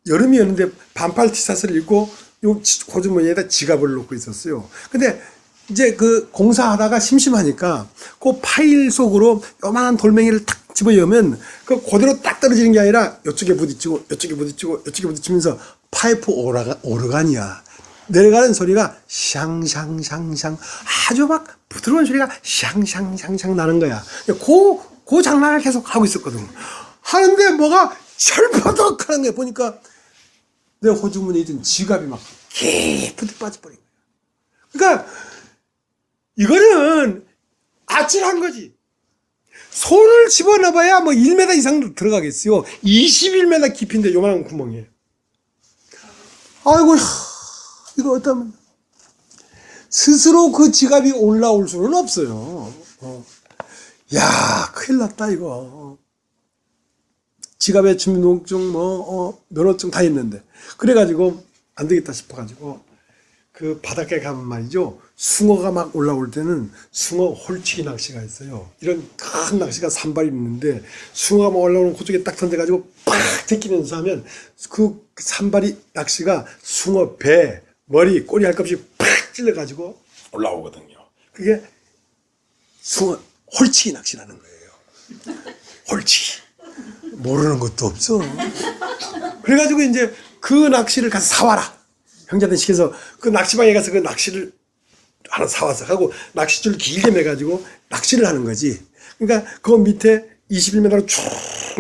여름이었는데 반팔 티셔츠를 입고 요 고주머니에다 지갑을 놓고 있었어요. 근데 이제 그 공사하다가 심심하니까 그 파일 속으로 요만한 돌멩이를 탁 집어넣으면 그 그대로 딱 떨어지는 게 아니라 이쪽에 부딪히고 이쪽에 부딪히고 이쪽에 부딪히면서 파이프 오르간이야. 내려가는 소리가 샹샹샹샹 아주 막 부드러운 소리가 샹샹샹샹 나는 거야. 그 장난을 계속 하고 있었거든. 하는데 뭐가 철퍼덕 하는 거야. 보니까 내 호주머니에 있던 지갑이 막 깊이 빠져버린 거야. 그러니까 이거는 아찔한 거지. 손을 집어넣어봐야 뭐 1m 이상 들어가겠어요. 21m 깊이인데 요만한 구멍이에요. 아이고, 이거 어쩌면 스스로 그 지갑이 올라올 수는 없어요. 야, 큰일 났다 이거. 지갑에 주민등록증 면허증 다 있는데 그래가지고 안 되겠다 싶어가지고 그 바닷가에 가면 말이죠, 숭어가 막 올라올 때는 숭어 홀치기 낚시가 있어요. 이런 큰 낚시가 산발이 있는데 숭어가 막 올라오는 그쪽에 딱 던져가지고 팍 제끼면서 하면 그 산발이 낚시가 숭어 배, 머리, 꼬리 할 것 없이 팍 찔러가지고 올라오거든요. 그게 숭어 홀치기 낚시라는 거예요. 홀치기. 모르는 것도 없어. 그래가지고 이제 그 낚시를 가서 사와라. 형제한테 시켜서 그 낚시방에 가서 그 낚시를 하나 사와서 하고 낚싯줄 길게 매가지고 낚시를 하는 거지. 그러니까 그 밑에 21m로 쭉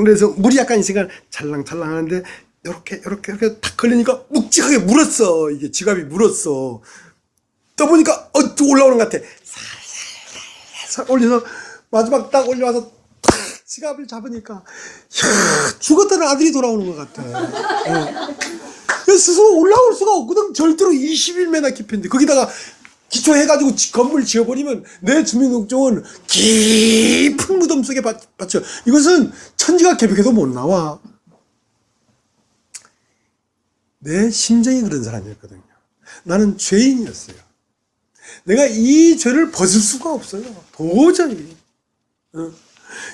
내서 물이 약간 있으니까 찰랑찰랑 하는데 이렇게 탁 걸리니까 묵직하게 물었어. 이게 지갑이 물었어. 떠보니까 또 올라오는 것 같아. 살살 올려서 마지막 딱 올려와서 탁 지갑을 잡으니까 야, 죽었다는 아들이 돌아오는 것 같아. 스스로 올라올 수가 없거든. 절대로 21m 깊은데 거기다가 기초해가지고 건물 지어버리면 내 주민등록증은 깊은 무덤 속에 받쳐. 이것은 천지가 개벽해도 못 나와. 내 심정이 그런 사람이었거든요. 나는 죄인이었어요. 내가 이 죄를 벗을 수가 없어요. 도저히.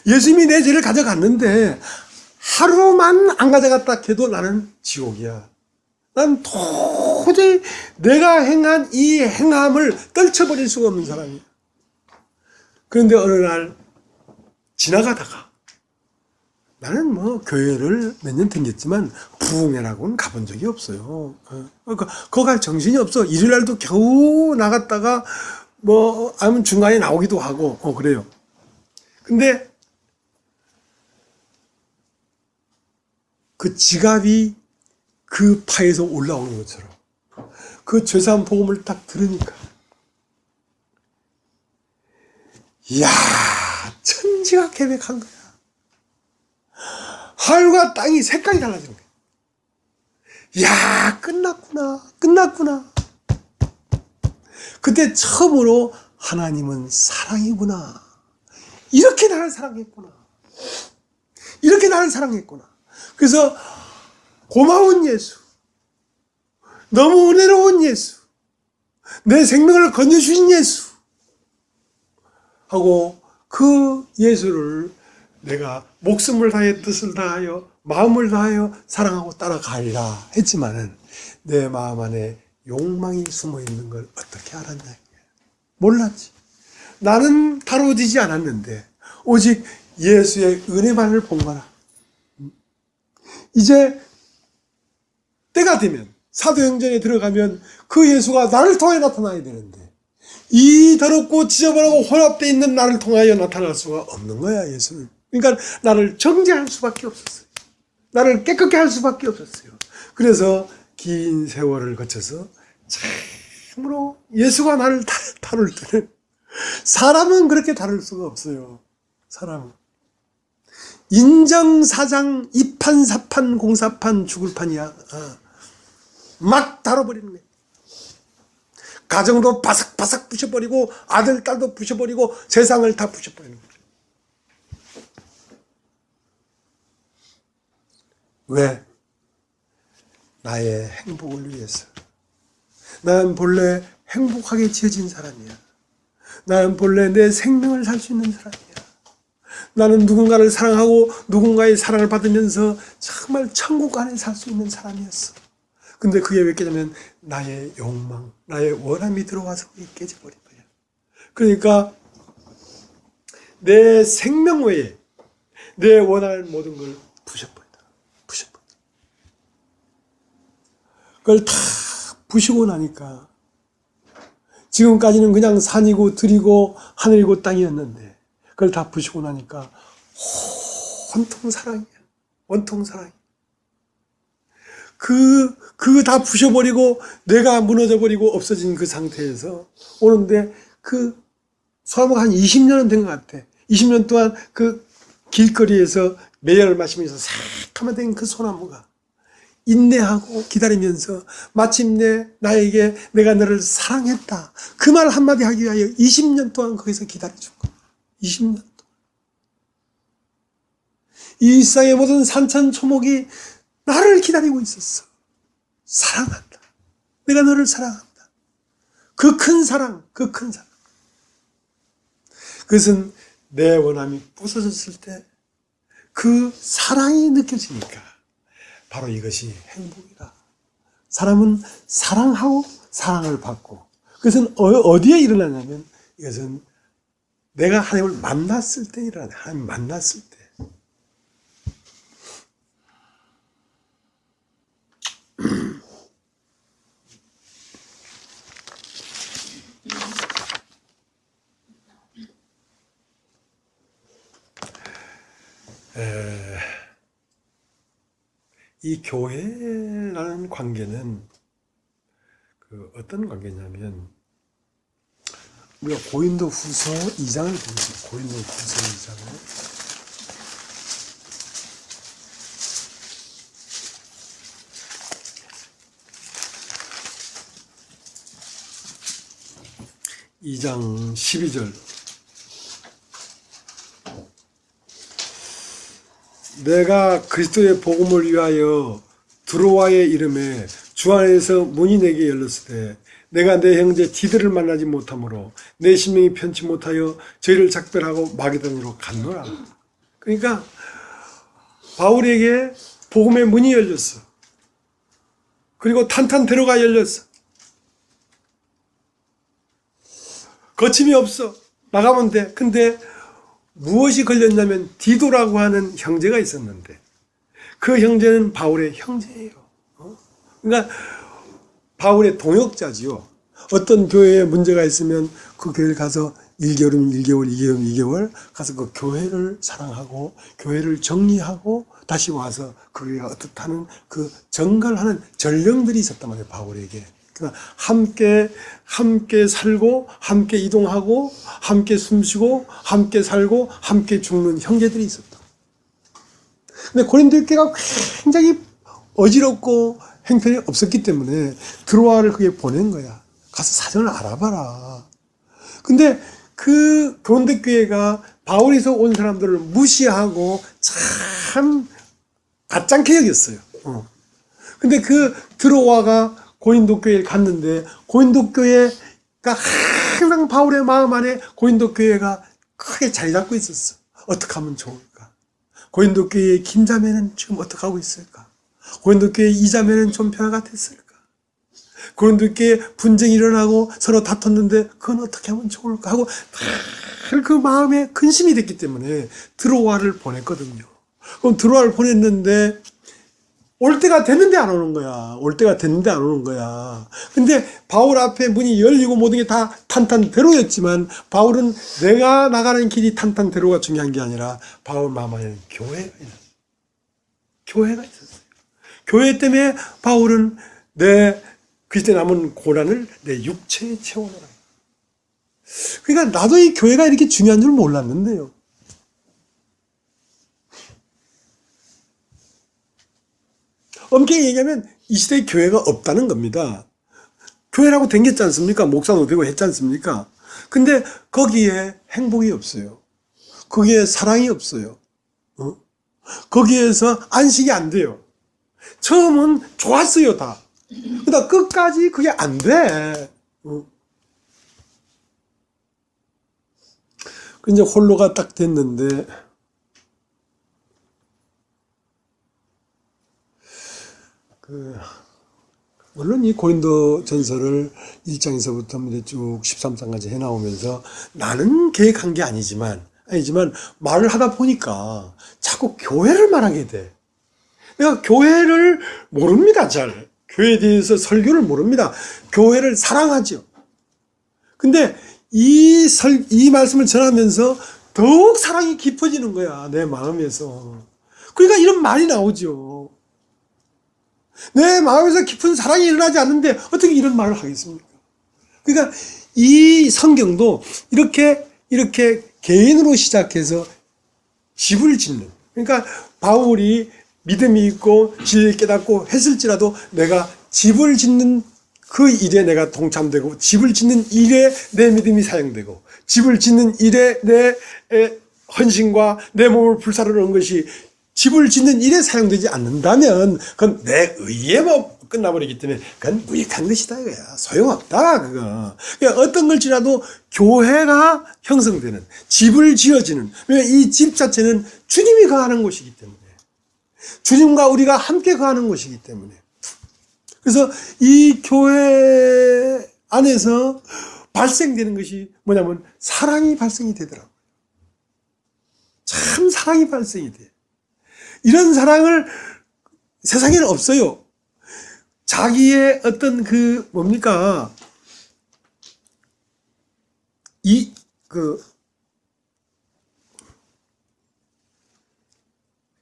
예수님이 내 죄를 가져갔는데 하루만 안 가져갔다 해도 나는 지옥이야. 난 도저히 내가 행한 이 행함을 떨쳐버릴 수가 없는 사람이야. 그런데 어느 날 지나가다가 나는 뭐 교회를 몇 년 다녔지만 부흥회라고는 가본 적이 없어요. 그거 갈 정신이 없어. 일요일날도 겨우 나갔다가 뭐 아니면 중간에 나오기도 하고 그래요. 근데 그 지갑이 그 파에서 올라오는 것처럼 그 죄사함 복음을 딱 들으니까 이야, 천지가 계획한 거야. 하늘과 땅이 색깔이 달라지는 거야. 이야, 끝났구나. 그때 처음으로 하나님은 사랑이구나. 이렇게 나를 사랑했구나. 그래서 고마운 예수, 너무 은혜로운 예수, 내 생명을 건져주신 예수 하고 그 예수를 내가 목숨을 다해 뜻을 다하여 마음을 다하여 사랑하고 따라가리라 했지만은 내 마음 안에 욕망이 숨어 있는 걸 어떻게 알았냐. 몰랐지. 나는 다루어지지 않았는데 오직 예수의 은혜만을 본 거라. 이제 때가 되면 사도행전에 들어가면 그 예수가 나를 통해 나타나야 되는데 이 더럽고 지저분하고 혼합되어 있는 나를 통하여 나타날 수가 없는 거야, 예수는. 그러니까 나를 정죄할 수밖에 없었어요. 나를 깨끗게 할 수밖에 없었어요. 그래서 긴 세월을 거쳐서 참으로 예수가 나를 다룰 때는 사람은 그렇게 다룰 수가 없어요. 사람은. 인정사장, 이판사판, 공사판, 죽을 판이야. 막 다뤄버리는 거예요. 가정도 바삭바삭 부셔버리고 아들, 딸도 부셔버리고 세상을 다 부셔버리는 거예요. 왜? 나의 행복을 위해서. 나는 본래 행복하게 지어진 사람이야. 나는 본래 내 생명을 살 수 있는 사람이야. 나는 누군가를 사랑하고 누군가의 사랑을 받으면서 정말 천국 안에 살 수 있는 사람이었어. 근데 그게 왜 깨지면 나의 욕망, 나의 원함이 들어와서 그게 깨져버린 거야. 그러니까 내 생명 외에 내 원하는 모든 걸 부셔버린다. 그걸 다 부시고 나니까 지금까지는 그냥 산이고 들이고 하늘이고 땅이었는데 그걸 다 부시고 나니까 온통 사랑이야. 온통 사랑이야. 그 다 부셔버리고 뇌가 무너져버리고 없어진 그 상태에서 오는데 그 소아마가 한 20년은 된 것 같아. 20년 동안 그 길거리에서 매연을 마시면서 새카만 된 그 소나무가 인내하고 기다리면서 마침내 나에게 내가 너를 사랑했다. 그 말 한마디 하기 위하여 20년 동안 거기서 기다려준 거야. 20년 동안. 이 세상의 모든 산천초목이 나를 기다리고 있었어. 사랑한다. 내가 너를 사랑한다. 그 큰 사랑, 그 큰 사랑. 그것은 내 원함이 부서졌을 때 그 사랑이 느껴지니까 바로 이것이 행복이다. 사람은 사랑하고 사랑을 받고 그것은 어디에 일어나냐면 이것은 내가 하나님을 만났을 때 일어나요. 하나님 만났을 때. 에, 이 교회라는 관계는 어떤 관계냐면, 우리가 고린도 후서 2장을 보겠습니다. 고린도 후서 2장을. 이 장 12절. 내가 그리스도의 복음을 위하여 드로아의 이름에 주 안에서 문이 내게 열렸을 때 내가 내 형제 디들을 만나지 못하므로 내 심령이 편치 못하여 저희를 작별하고 마게도냐로 갔노라. 그러니까 바울에게 복음의 문이 열렸어. 그리고 탄탄대로가 열렸어. 거침이 없어. 나가면 돼. 근데 무엇이 걸렸냐면 디도라고 하는 형제가 있었는데 그 형제는 바울의 형제예요. 그러니까 바울의 동역자지요. 어떤 교회에 문제가 있으면 그 교회를 가서 1개월이면 1개월, 2개월이면 2개월 가서 그 교회를 사랑하고 교회를 정리하고 다시 와서 그 교회가 어떻다는 그 정갈하는 전령들이 있었단 말이에요. 바울에게. 그러니까 함께 살고 함께 이동하고 함께 숨쉬고 함께 살고 함께 죽는 형제들이 있었다. 근데 고린도 교회가 굉장히 어지럽고 형편이 없었기 때문에 드로아를 그게 보낸 거야. 가서 사정을 알아봐라. 근데 그 고린도 교회가 바울에서 온 사람들을 무시하고 참 가짱게 여겼어요. 근데 그 드로아가 고린도 교회에 갔는데 고린도 교회가 항상 바울의 마음 안에 고린도 교회가 크게 자리 잡고 있었어. 어떻게 하면 좋을까? 고린도 교회의 김자매는 지금 어떻게 하고 있을까? 고린도 교회의 이자매는 좀 변화가 됐을까? 고린도 교회에 분쟁이 일어나고 서로 다퉜는데 그건 어떻게 하면 좋을까? 하고 그 마음에 근심이 됐기 때문에 드로아를 보냈거든요. 그럼 드로아를 보냈는데 올 때가 됐는데 안 오는 거야. 올 때가 됐는데 안 오는 거야. 근데 바울 앞에 문이 열리고 모든 게 다 탄탄대로였지만 바울은 내가 나가는 길이 탄탄대로가 중요한 게 아니라 바울 마음 안에는 교회가 있었어요. 교회가 있었어요. 교회 때문에 바울은 내 그리스도에 남은 고난을 내 육체에 채워넣어라. 그러니까 나도 이 교회가 이렇게 중요한 줄 몰랐는데요. 엄격히 얘기하면 이 시대에 교회가 없다는 겁니다. 교회라고 댕겼지 않습니까? 목사도 되고 했지 않습니까? 근데 거기에 행복이 없어요. 거기에 사랑이 없어요. 거기에서 안식이 안 돼요. 처음은 좋았어요, 다. 그러다 끝까지 그게 안 돼. 이제 홀로가 딱 됐는데, 물론 이 고린도 전서를 1장에서부터 쭉 13장까지 해나오면서 나는 계획한 게 아니지만 말을 하다 보니까 자꾸 교회를 말하게 돼. 내가 교회를 모릅니다, 잘. 교회에 대해서 설교를 모릅니다. 교회를 사랑하죠. 근데 이 말씀을 전하면서 더욱 사랑이 깊어지는 거야, 내 마음에서. 그러니까 이런 말이 나오죠. 내 마음에서 깊은 사랑이 일어나지 않는데 어떻게 이런 말을 하겠습니까? 그러니까 이 성경도 이렇게 개인으로 시작해서 집을 짓는, 그러니까 바울이 믿음이 있고 진리를 깨닫고 했을지라도 내가 집을 짓는 그 일에 내가 동참되고 집을 짓는 일에 내 믿음이 사용되고 집을 짓는 일에 내 헌신과 내 몸을 불사르는 것이 집을 짓는 일에 사용되지 않는다면 그건 내 의에만 끝나버리기 때문에 그건 무익한 것이다 이거야. 소용없다 그거. 그러니까 어떤 걸지라도 교회가 형성되는, 집을 지어지는, 이 집 자체는 주님이 거하는 곳이기 때문에, 주님과 우리가 함께 거하는 곳이기 때문에, 그래서 이 교회 안에서 발생되는 것이 뭐냐면 사랑이 발생이 되더라고요. 참 사랑이 발생이 돼. 이런 사랑을 세상에는 없어요. 자기의 어떤 뭡니까?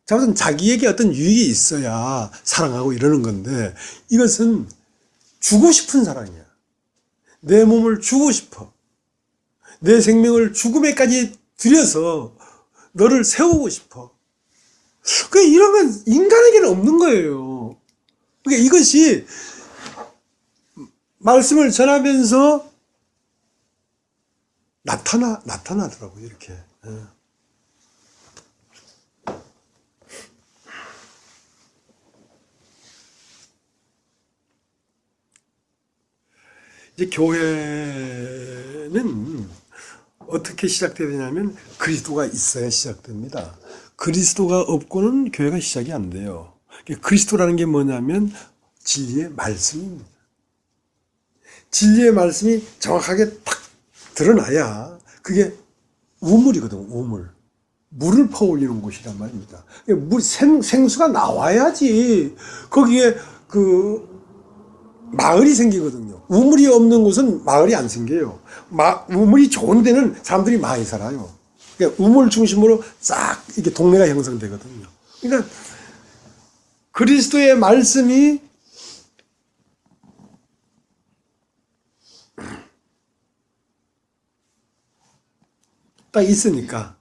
자우선 자기에게 어떤 유익이 있어야 사랑하고 이러는 건데, 이것은 주고 싶은 사랑이야. 내 몸을 주고 싶어. 내 생명을 죽음에까지 들여서 너를 세우고 싶어. 이런 건 인간에게는 없는 거예요. 그러니까 이것이 말씀을 전하면서 나타나더라고요, 이렇게. 이제 교회는 어떻게 시작되냐면 그리스도가 있어야 시작됩니다. 그리스도가 없고는 교회가 시작이 안 돼요. 그리스도라는 게 뭐냐면 진리의 말씀입니다. 진리의 말씀이 정확하게 딱 드러나야 그게 우물이거든, 우물. 물을 퍼올리는 곳이란 말입니다. 생수가 나와야지 거기에 마을이 생기거든요. 우물이 없는 곳은 마을이 안 생겨요. 우물이 좋은 데는 사람들이 많이 살아요. 그러니까 우물 중심으로 싹 이렇게 동네가 형성되거든요. 그러니까 그리스도의 말씀이 딱 있으니까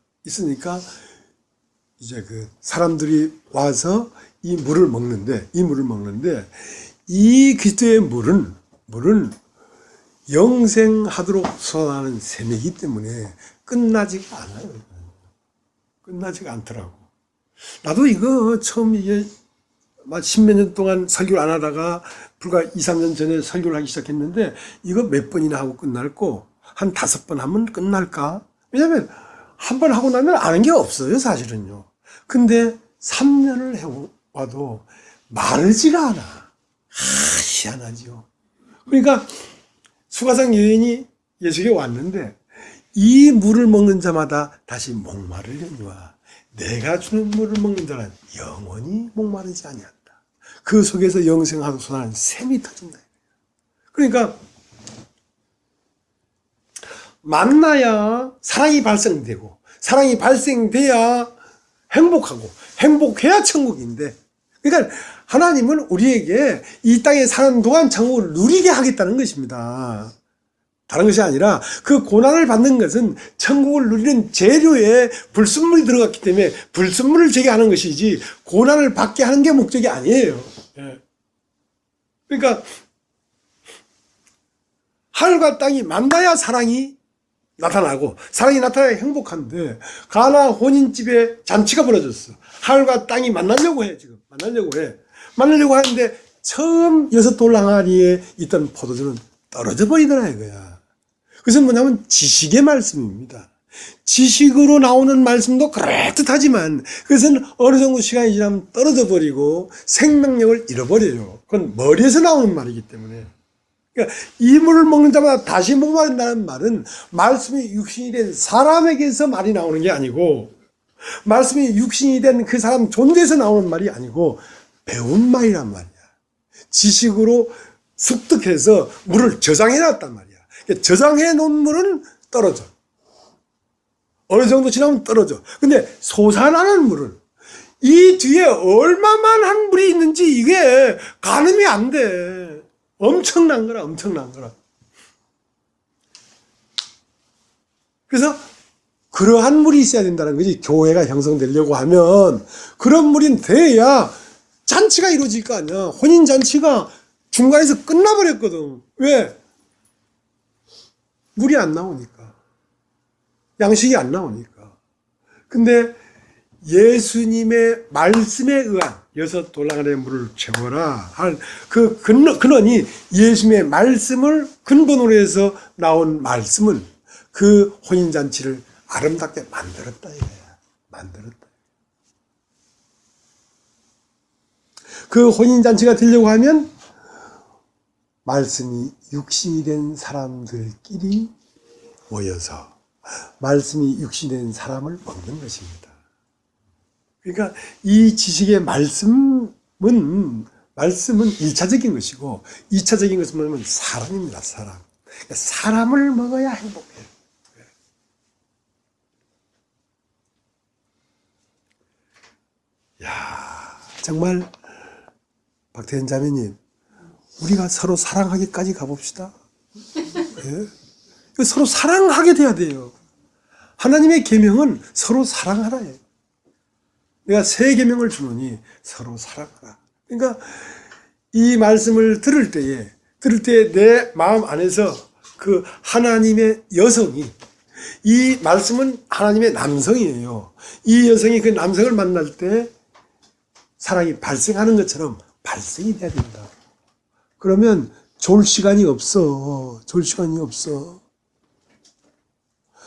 이제 사람들이 와서 이 물을 먹는데 이 그리스도의 물은 영생하도록 솟아나는 샘이기 때문에 끝나지가 않아요. 끝나지가 않더라고. 나도 이거 처음 이게 십몇 년 동안 설교를 안 하다가 불과 2, 3년 전에 설교를 하기 시작했는데 이거 몇 번이나 하고 끝날고 한 5번 하면 끝날까? 왜냐면 한 번 하고 나면 아는 게 없어요, 사실은요. 근데 3년을 해와도 마르지가 않아. 희한하죠. 그러니까 수가성 여인이 예수에게 왔는데 이 물을 먹는 자마다 다시 목마르려니와 내가 주는 물을 먹는 자는 영원히 목마르지 아니한다. 그 속에서 영생하도록 솟아나는 샘이 터진다. 그러니까 만나야 사랑이 발생되고 사랑이 발생돼야 행복하고 행복해야 천국인데, 그러니까 하나님은 우리에게 이 땅에 사는 동안 천국을 누리게 하겠다는 것입니다. 다른 것이 아니라 그 고난을 받는 것은 천국을 누리는 재료에 불순물이 들어갔기 때문에 불순물을 제거하는 것이지 고난을 받게 하는 게 목적이 아니에요. 그러니까 하늘과 땅이 만나야 사랑이 나타나고 사랑이 나타나야 행복한데 가나 혼인집에 잔치가 벌어졌어. 하늘과 땅이 만나려고 해. 지금 만나려고 하는데 처음 6돌 항아리에 있던 포도주는 떨어져 버리더라 이거야. 그것은 뭐냐면 지식의 말씀입니다. 지식으로 나오는 말씀도 그럴듯하지만 그것은 어느 정도 시간이 지나면 떨어져 버리고 생명력을 잃어버려요. 그건 머리에서 나오는 말이기 때문에. 그러니까 이 물을 먹는 자마다 다시 목마른다는 말은 말씀이 육신이 된 사람에게서 말이 나오는 게 아니고, 말씀이 육신이 된 그 사람 존재에서 나오는 말이 아니고 배운 말이란 말이야. 지식으로 습득해서 물을 저장해 놨단 말이야. 그러니까 저장해 놓은 물은 떨어져. 어느 정도 지나면 떨어져. 근데 솟아나는 물은 이 뒤에 얼마만한 물이 있는지 이게 가늠이 안 돼. 엄청난 거라. 그래서 그러한 물이 있어야 된다는 거지. 교회가 형성되려고 하면 그런 물이 돼야 잔치가 이루어질 거 아니야. 혼인잔치가 중간에서 끝나버렸거든. 왜? 물이 안 나오니까. 양식이 안 나오니까. 근데 예수님의 말씀에 의한 6돌 항아리의 물을 채워라 할 그 근원이 예수님의 말씀을 근본으로 해서 나온 말씀은 그 혼인잔치를 아름답게 만들었다 이거야. 만들었다. 그 혼인잔치가 되려고 하면 말씀이 육신이 된 사람들끼리 모여서 말씀이 육신이 된 사람을 먹는 것입니다. 그러니까 이 지식의 말씀은 1차적인 것이고 2차적인 것은 뭐냐면 사랑입니다. 사랑. 그러니까 사람을 먹어야 행복해요. 정말 박태현 자매님, 우리가 서로 사랑하기까지 가봅시다. 예? 서로 사랑하게 돼야 돼요. 하나님의 계명은 서로 사랑하라예요. 내가 새 계명을 주노니 서로 사랑하라. 그러니까 이 말씀을 들을 때에 내 마음 안에서 그 하나님의 여성이, 이 말씀은 하나님의 남성이에요. 이 여성이 그 남성을 만날 때 사랑이 발생하는 것처럼 발생이 돼야 된다. 그러면 졸 시간이 없어. 졸 시간이 없어.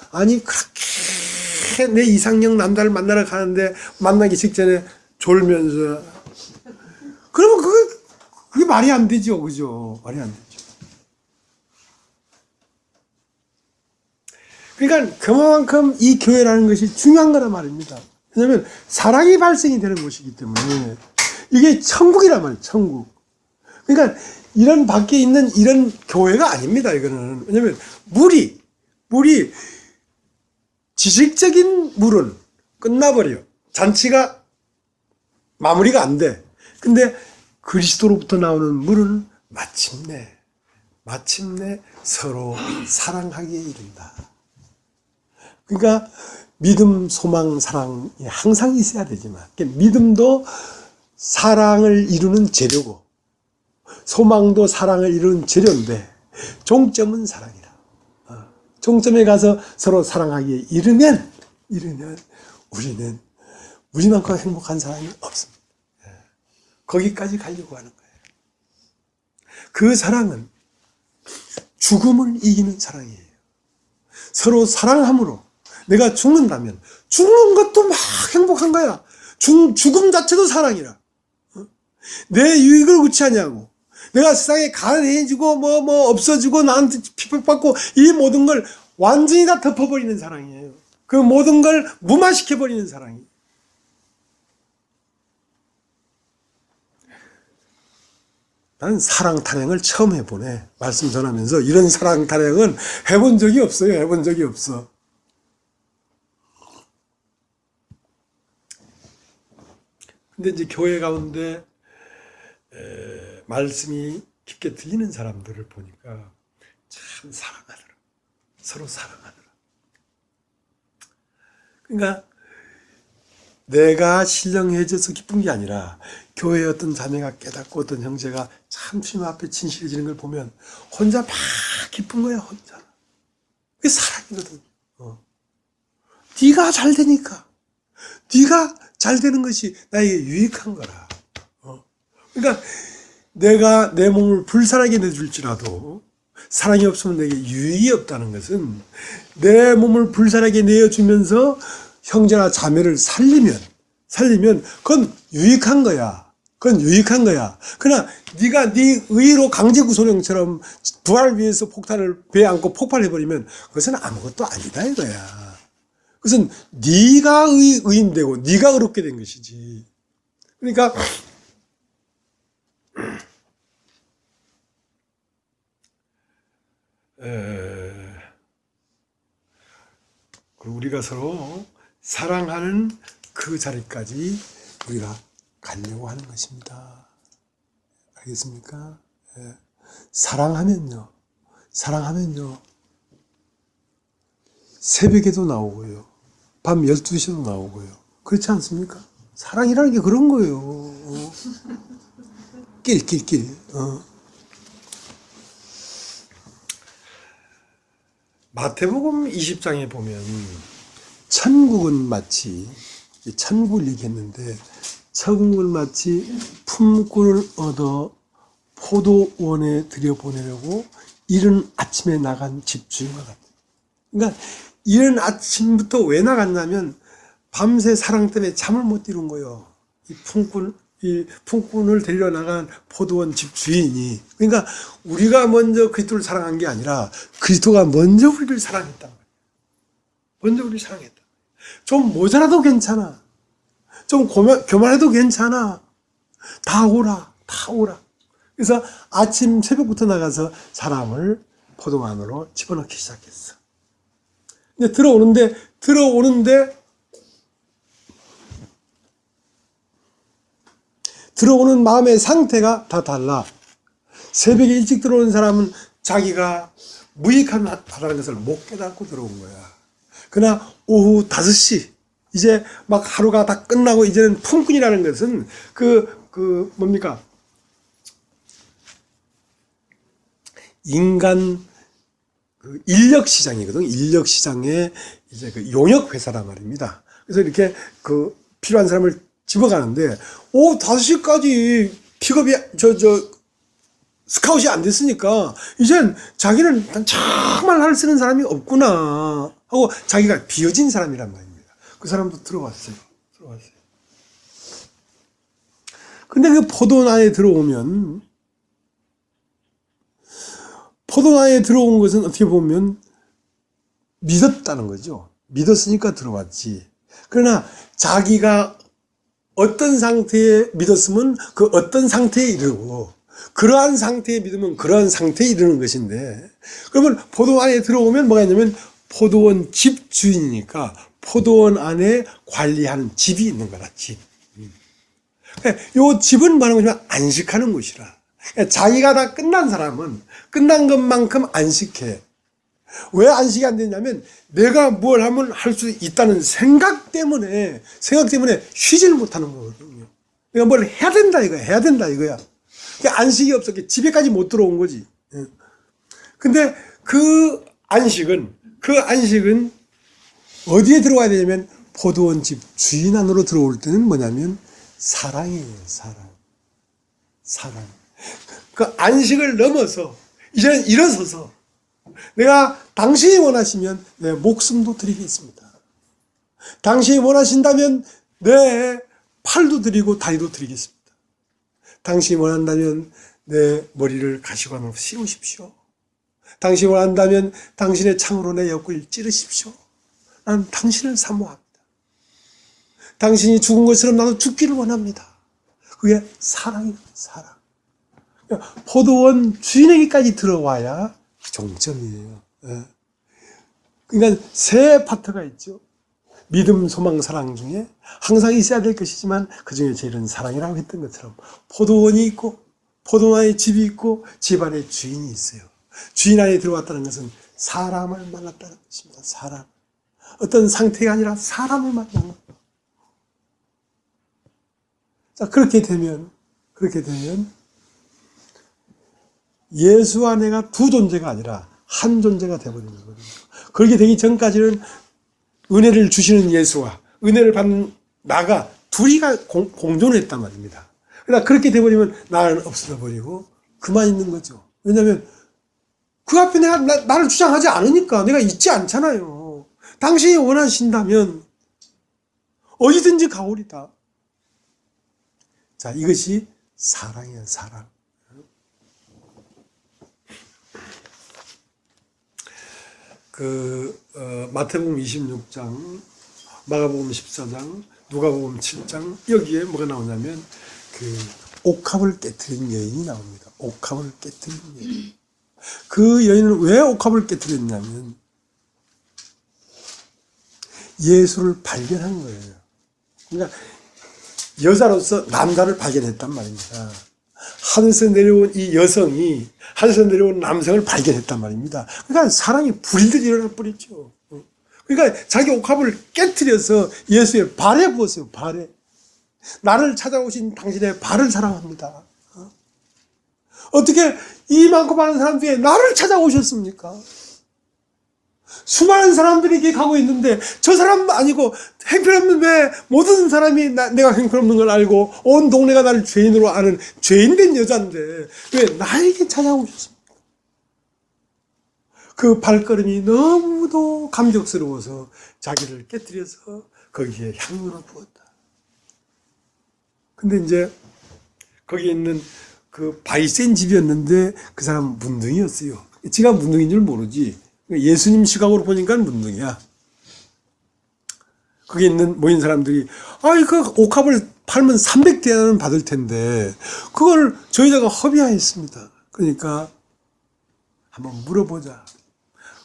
아니 그렇게 내 이상형 남자를 만나러 가는데 만나기 직전에 졸면서, 그러면 그게 말이 안 되죠. 그죠? 말이 안 되죠. 그러니까 그만큼 이 교회라는 것이 중요한 거란 말입니다. 왜냐하면 사랑이 발생이 되는 곳이기 때문에 이게 천국이란 말이에요. 천국. 그러니까 이런 밖에 있는 이런 교회가 아닙니다. 이거는. 왜냐하면 물이 지식적인 물은 끝나버려. 잔치가 마무리가 안 돼. 근데 그리스도로부터 나오는 물은 마침내 서로 사랑하기에 이른다. 그러니까 믿음, 소망, 사랑이 항상 있어야 되지만, 믿음도 사랑을 이루는 재료고 소망도 사랑을 이루는 재료인데 종점은 사랑이라. 종점에 가서 서로 사랑하기에 이르면 우리는 우리만큼 행복한 사람이 없습니다. 거기까지 가려고 하는 거예요. 그 사랑은 죽음을 이기는 사랑이에요. 서로 사랑함으로 내가 죽는다면 죽는 것도 막 행복한 거야. 죽음 자체도 사랑이라. 내 유익을 구치하냐고. 내가 세상에 가난해지고 뭐 없어지고 나한테 핍박받고 이 모든 걸 완전히 다 덮어버리는 사랑이에요. 그 모든 걸 무마시켜버리는 사랑이에요. 나는 사랑 타령을 처음 해보네. 말씀 전하면서 이런 사랑 타령은 해본 적이 없어요. 해본 적이 없어. 근데 이제 교회 가운데 말씀이 깊게 들리는 사람들을 보니까 참 사랑하더라. 서로 사랑하더라. 그러니까 내가 신령해져서 기쁜 게 아니라 교회의 어떤 자매가 깨닫고 어떤 형제가 참 주님 앞에 진실해지는 걸 보면 혼자 막 기쁜 거야. 혼자. 그게 사랑이거든. 네가 잘 되니까, 네가 잘 되는 것이 나에게 유익한 거라. 그러니까 내가 내 몸을 불쌍하게 내줄지라도 사랑이 없으면 내게 유익이 없다는 것은, 내 몸을 불쌍하게 내어주면서 형제나 자매를 살리면 그건 유익한 거야. 그건 유익한 거야. 그러나 네가 네 의로 강제구속령처럼 부활을 위해서 폭탄을 배에 안고 폭발해버리면 그것은 아무것도 아니다 이거야. 그것은 네가 의인되고 네가 의롭게 된 것이지. 그러니까 우리가 서로 사랑하는 그 자리까지 우리가 가려고 하는 것입니다. 알겠습니까? 사랑하면요 새벽에도 나오고요, 밤 12시도 나오고요. 그렇지 않습니까? 사랑이라는 게 그런 거예요. 낄. 마태복음 20장에 보면 천국은 마치, 천국을 얘기했는데 천국은 마치 품꾼을 얻어 포도원에 들여보내려고 이른 아침에 나간 집주인과 같아요. 그러니까 이른 아침부터 왜 나갔냐면 밤새 사랑 때문에 잠을 못 이룬 거예요. 이 품꾼을 데리러 나간 포도원 집주인이. 그러니까 우리가 먼저 그리스도를 사랑한 게 아니라 그리스도가 먼저 우리를 사랑했단 말이에요. 먼저 우리를 사랑했다. 좀 모자라도 괜찮아. 좀 교만해도 괜찮아. 다 오라. 그래서 아침 새벽부터 나가서 사람을 포도원으로 집어넣기 시작했어. 근데 들어오는데 들어오는 마음의 상태가 다 달라. 새벽에 일찍 들어오는 사람은 자기가 무익하다는 것을 못 깨닫고 들어온 거야. 그러나 오후 5시, 이제 막 하루가 다 끝나고 이제는 품꾼이라는 것은 뭡니까? 인간 인력시장이거든. 인력시장의 이제 용역 회사란 말입니다. 그래서 이렇게 필요한 사람을 집어가는데, 오후 5시까지 픽업이, 스카웃이 안 됐으니까, 이젠 자기는 정말 할 쓰는 사람이 없구나 하고 자기가 비어진 사람이란 말입니다. 그 사람도 들어왔어요. 근데 그 포도나에 들어오면, 포도나에 들어온 것은 어떻게 보면 믿었다는 거죠. 믿었으니까 들어왔지. 그러나 자기가 어떤 상태에 믿었으면 그 어떤 상태에 이르고, 그러한 상태에 믿으면 그러한 상태에 이르는 것인데, 그러면 포도원 안에 들어오면 뭐가 있냐면 포도원 집 주인이니까 포도원 안에 관리하는 집이 있는 거다. 집. 요 집은 뭐라는 거냐면 안식하는 곳이라. 자기가 다 끝난 사람은 끝난 것만큼 안식해. 왜 안식이 안 되냐면 내가 뭘 하면 할 수 있다는 생각 때문에 쉬지를 못하는 거거든요. 내가 뭘 해야 된다 이거야. 안식이 없어. 집에까지 못 들어온 거지. 근데 그 안식은 어디에 들어가야 되냐면 포도원 집 주인 안으로 들어올 때는 뭐냐면 사랑이에요. 사랑. 그 안식을 넘어서 이제는 일어서서 내가 당신이 원하시면 내 목숨도 드리겠습니다. 당신이 원하신다면 내 팔도 드리고 다리도 드리겠습니다. 당신이 원한다면 내 머리를 가시관으로 씌우십시오. 당신이 원한다면 당신의 창으로 내 옆구리를 찌르십시오. 나는 당신을 사모합니다. 당신이 죽은 것처럼 나도 죽기를 원합니다. 그게 사랑이다. 사랑. 포도원 주인에게까지 들어와야 종점이에요. 그러니까 세 파트가 있죠. 믿음, 소망, 사랑 중에 항상 있어야 될 것이지만 그 중에 제일은 사랑이라고 했던 것처럼 포도원이 있고 포도나무의 집이 있고 집 안에 주인이 있어요. 주인 안에 들어왔다는 것은 사람을 만났다는 것입니다. 사람. 어떤 상태가 아니라 사람을 만나는 거예요. 자, 그렇게 되면 예수와 내가 두 존재가 아니라 한 존재가 되어버리는 거거든요. 그렇게 되기 전까지는 은혜를 주시는 예수와 은혜를 받는 나가 둘이가 공존을 했단 말입니다. 그러나 그렇게 되어버리면 나는 없어져 버리고 그만 있는 거죠. 왜냐하면 그 앞에 나를 주장하지 않으니까 내가 있지 않잖아요. 당신이 원하신다면 어디든지 가오리다. 자, 이것이 사랑이에요. 사랑. 마태복음 26장, 마가복음 14장, 누가복음 7장, 여기에 뭐가 나오냐면 옥합을 깨트린 여인이 나옵니다. 옥합을 깨트린 여인. 그 여인은 왜 옥합을 깨트렸냐면 예수를 발견한 거예요. 그러니까 여자로서 남자를 발견했단 말입니다. 하늘에서 내려온 이 여성이 하늘에서 내려온 남성을 발견했단 말입니다. 그러니까 사랑이 불들이 일어날 뻔했죠. 그러니까 자기 옥합을 깨트려서 예수의 발에 부었어요. 발에. 나를 찾아오신 당신의 발을 사랑합니다. 어떻게 이 많고 많은 사람 중에 나를 찾아오셨습니까? 수많은 사람들이 이렇게 가고 있는데 저 사람 아니고 형편없는 왜 모든 사람이 내가 형편없는 걸 알고 온 동네가 나를 죄인으로 아는 죄인된 여자인데 왜 나에게 찾아오셨습니까? 그 발걸음이 너무도 감격스러워서 자기를 깨뜨려서 거기에 향유를 부었다. 근데 이제 거기에 있는 그 바위 센 집이었는데 그 사람은 문둥이였어요. 지가 문둥이인 줄 모르지. 예수님 시각으로 보니까 문둥이야. 거기 모인 사람들이, 그 옥합을 팔면 300대나는 받을 텐데, 그걸 저희다가 허비하였습니다. 그러니까, 한번 물어보자.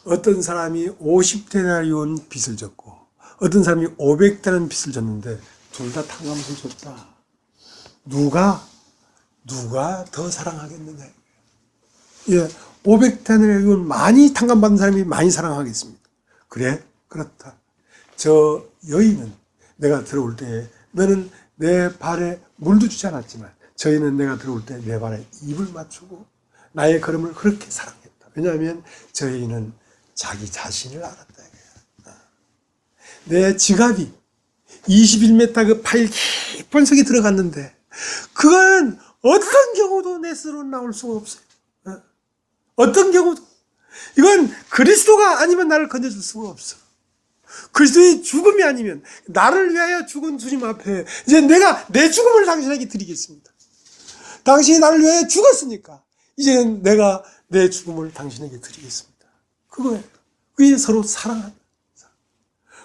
어떤 사람이 50데나리온 빚을 졌고, 어떤 사람이 500데나리온 빚을 졌는데, 둘 다 탕감을 줬다. 누가 더 사랑하겠느냐. 예, 500대는 많이 탕감받은 사람이 많이 사랑하겠습니다. 그래? 그렇다. 저 여인은 내가 들어올 때 너는 내 발에 물도 주지 않았지만 저 여인은 내가 들어올 때 내 발에 입을 맞추고 나의 걸음을 그렇게 사랑했다. 왜냐하면 저 여인은 자기 자신을 알았다. 내 지갑이 21m 그 파일 깊은 속에 들어갔는데 그건 어떤 경우도 내 스스로 나올 수가 없어요. 어떤 경우도. 이건 그리스도가 아니면 나를 건져줄 수가 없어. 그리스도의 죽음이 아니면 나를 위하여 죽은 주님 앞에 이제 내가 내 죽음을 당신에게 드리겠습니다. 당신이 나를 위하여 죽었으니까 이제는 내가 내 죽음을 당신에게 드리겠습니다. 그거예요. 그게 서로 사랑한다.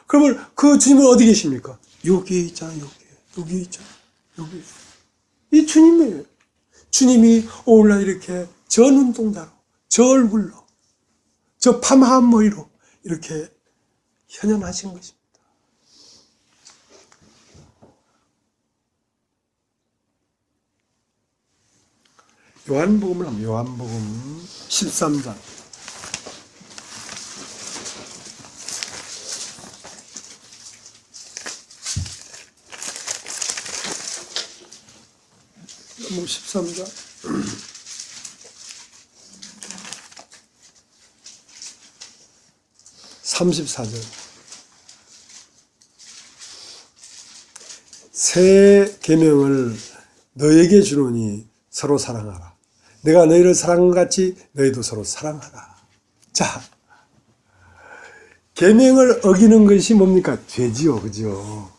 그러면 그 주님은 어디 계십니까? 여기에 있잖아요. 여기에 있잖아요. 여기. 이 주님이에요. 주님이 오늘날 이렇게 저 눈동자로, 저 얼굴로, 저 파마한 머리로 이렇게 현현하신 것입니다. 요한복음을 하면 요한복음 13장. 요한복음 13장. 34절. 새 계명을 너에게 주노니 서로 사랑하라. 내가 너희를 사랑한 같이 너희도 서로 사랑하라. 자, 계명을 어기는 것이 뭡니까? 죄지요, 그죠?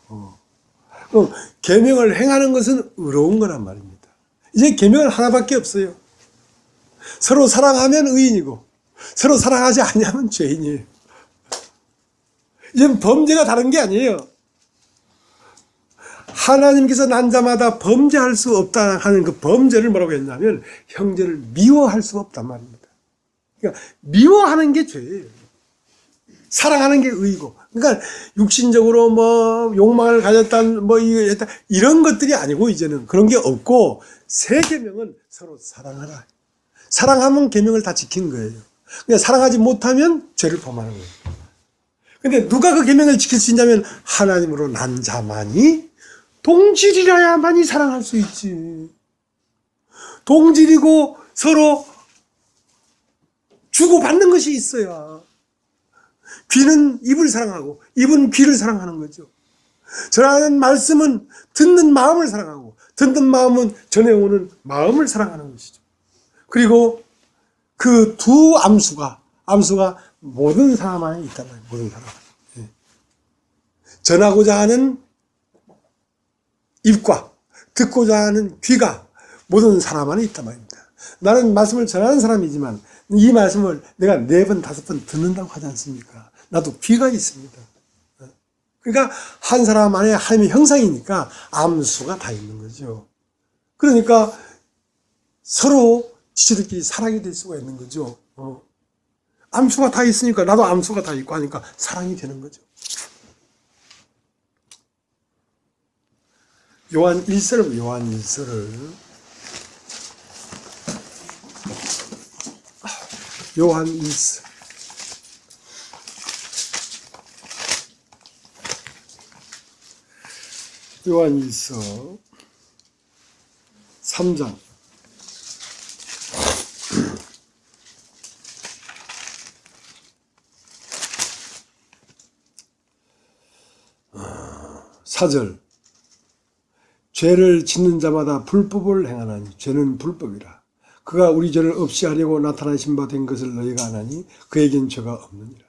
계명을 행하는 것은 의로운 거란 말입니다. 이제 계명은 하나밖에 없어요. 서로 사랑하면 의인이고 서로 사랑하지 아니하면 죄인이에요. 이제 범죄가 다른 게 아니에요. 하나님께서 난 자마다 범죄할 수 없다 하는 그 범죄를 뭐라고 했냐면 형제를 미워할 수 없단 말입니다. 그러니까 미워하는 게 죄예요. 사랑하는 게 의이고. 그러니까 육신적으로 뭐 욕망을 가졌다 뭐 이런 것들이 아니고 이제는 그런 게 없고 새 계명은 서로 사랑하라. 사랑하면 계명을 다 지킨 거예요. 그러니까 사랑하지 못하면 죄를 범하는 거예요. 근데 누가 그 계명을 지킬 수 있냐면 하나님으로 난 자만이 동질이라야만이 사랑할 수 있지. 동질이고 서로 주고받는 것이 있어야. 귀는 입을 사랑하고 입은 귀를 사랑하는 거죠. 전하는 말씀은 듣는 마음을 사랑하고 듣는 마음은 전해오는 마음을 사랑하는 것이죠. 그리고 그 두 암수가 모든 사람 안에 있단 말이에요. 모든 사람. 예. 전하고자 하는 입과 듣고자 하는 귀가 모든 사람 안에 있단 말입니다. 나는 말씀을 전하는 사람이지만 이 말씀을 내가 4번, 5번 듣는다고 하지 않습니까? 나도 귀가 있습니다. 그러니까 한 사람 안에 하나님의 형상이니까 암수가 다 있는 거죠. 그러니까 서로 지체들끼리 사랑이 될 수가 있는 거죠. 암수가 다 있으니까 나도 암수가 다 있고 하니까 사랑이 되는 거죠. 요한 1서를 요한 1서 요한 1서 3장 4절 죄를 짓는 자마다 불법을 행하나니 죄는 불법이라. 그가 우리 죄를 없이 하려고 나타나신 바 된 것을 너희가 아나니 그에겐 죄가 없느니라.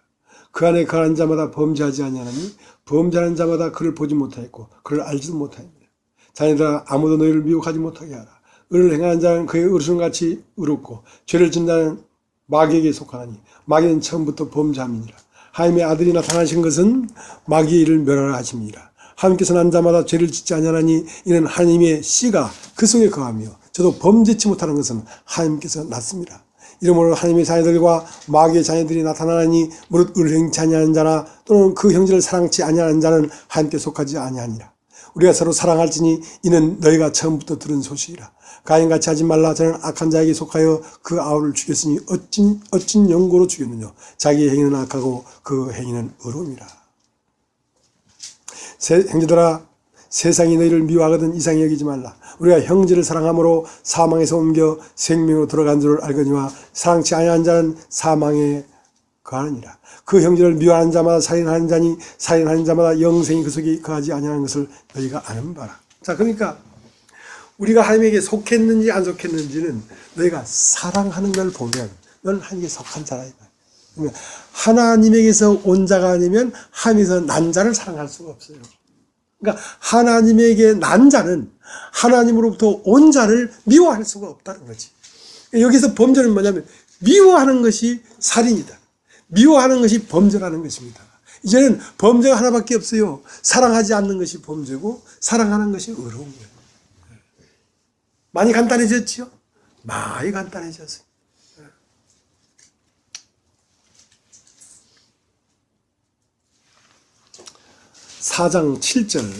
그 안에 거하는 자마다 범죄하지 아니하나니 범죄하는 자마다 그를 보지 못하였고 그를 알지도 못하였느니라. 자녀들아 아무도 너희를 미혹하지 못하게 하라. 의를 행하는 자는 그의 의로움같이 의롭고 죄를 짓는 자는 마귀에게 속하나니 마귀는 처음부터 범죄함이니라. 하나님의 아들이 나타나신 것은 마귀의 일을 멸하라 하심이니라. 하나님께서 난 자마다 죄를 짓지 아니하나니 이는 하나님의 씨가 그 속에 거하며 저도 범죄치 못하는 것은 하나님께서 났습니다. 이러므로 하나님의 자녀들과 마귀의 자녀들이 나타나니 무릇 의를 행치 아니하는 자나 또는 그 형제를 사랑치 아니하는 자는 하나님께 속하지 아니하니라. 우리가 서로 사랑할지니 이는 너희가 처음부터 들은 소식이라. 가인같이 하지 말라. 저는 악한 자에게 속하여 그 아우를 죽였으니 어찐 영고로 죽였느냐. 자기의 행위는 악하고 그 행위는 의로움이라. 형제들아, 세상이 너희를 미워하거든 이상히 여기지 말라. 우리가 형제를 사랑함으로 사망에서 옮겨 생명으로 들어간 줄을 알거니와 사랑치 아니한 자는 사망에 거하느니라. 그 형제를 미워하는 자마다 살인하는 자니 살인하는 자마다 영생이 그 속에 거하지 아니하는 것을 너희가 아는 바라. 자, 그러니까 우리가 하나님에게 속했는지 안 속했는지는 너희가 사랑하는 걸 보면 너는 하나님께 속한 자라. 그러니까 하나님에게서 온 자가 아니면 하나님에서 난 자를 사랑할 수가 없어요. 그러니까 하나님에게 난 자는 하나님으로부터 온 자를 미워할 수가 없다는 거지. 여기서 범죄는 뭐냐면 미워하는 것이 살인이다. 미워하는 것이 범죄라는 것입니다. 이제는 범죄가 하나밖에 없어요. 사랑하지 않는 것이 범죄고 사랑하는 것이 의로운 거예요. 많이 간단해졌죠? 많이 간단해졌어요. 4장 7절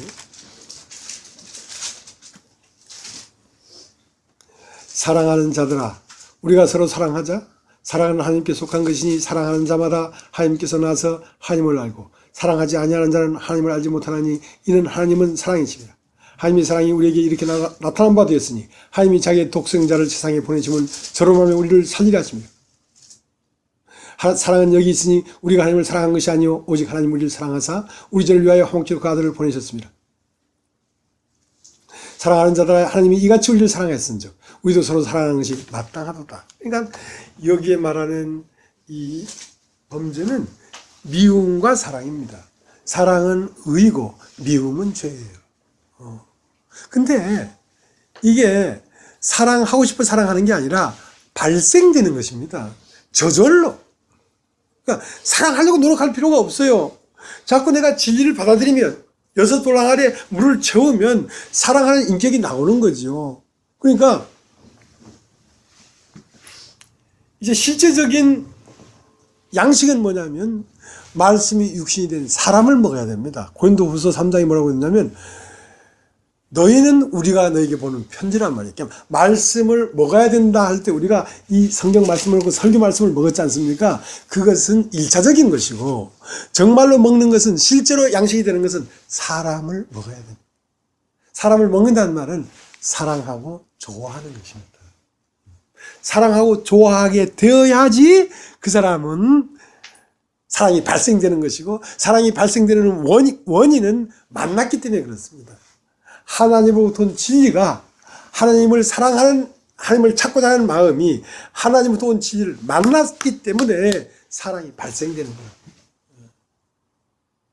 사랑하는 자들아 우리가 서로 사랑하자. 사랑은 하나님께 속한 것이니 사랑하는 자마다 하나님께서 나서 하나님을 알고 사랑하지 아니하는 자는 하나님을 알지 못하나니 이는 하나님은 사랑이십니다. 하나님의 사랑이 우리에게 이렇게 나타난 바 되었으니 하나님이 자기의 독생자를 세상에 보내심은 저로 말하면 우리를 살리려 하십니다. 사랑은 여기 있으니 우리가 하나님을 사랑한 것이 아니요 오직 하나님 우리를 사랑하사 우리 죄를 위하여 화목제로 그 아들을 보내셨습니다. 사랑하는 자들아 하나님이 이같이 우리를 사랑했은즉 우리도 서로 사랑하는 것이 마땅하도다. 그러니까 여기에 말하는 이 범죄는 미움과 사랑입니다. 사랑은 의고 미움은 죄예요. 근데 이게 사랑하고 싶어 사랑하는 게 아니라 발생되는 것입니다. 저절로. 그러니까 사랑하려고 노력할 필요가 없어요. 자꾸 내가 진리를 받아들이면 6돌 항아리에 물을 채우면 사랑하는 인격이 나오는 거죠. 그러니까 이제 실제적인 양식은 뭐냐면 말씀이 육신이 된 사람을 먹어야 됩니다. 고린도후서 3장이 뭐라고 했냐면 너희는 우리가 너에게 보는 편지란 말이에요. 그러니까 말씀을 먹어야 된다 할 때 우리가 이 성경 말씀을 먹고 설교 말씀을 먹었지 않습니까? 그것은 1차적인 것이고 정말로 먹는 것은 실제로 양식이 되는 것은 사람을 먹어야 됩니다. 사람을 먹는다는 말은 사랑하고 좋아하는 것입니다. 사랑하고 좋아하게 되어야지 그 사람은 사랑이 발생되는 것이고 사랑이 발생되는 원인은 만났기 때문에 그렇습니다. 하나님으로부터 온 진리가 하나님을 사랑하는 하나님을 찾고자 하는 마음이 하나님으로부터 온 진리를 만났기 때문에 사랑이 발생되는 거예요.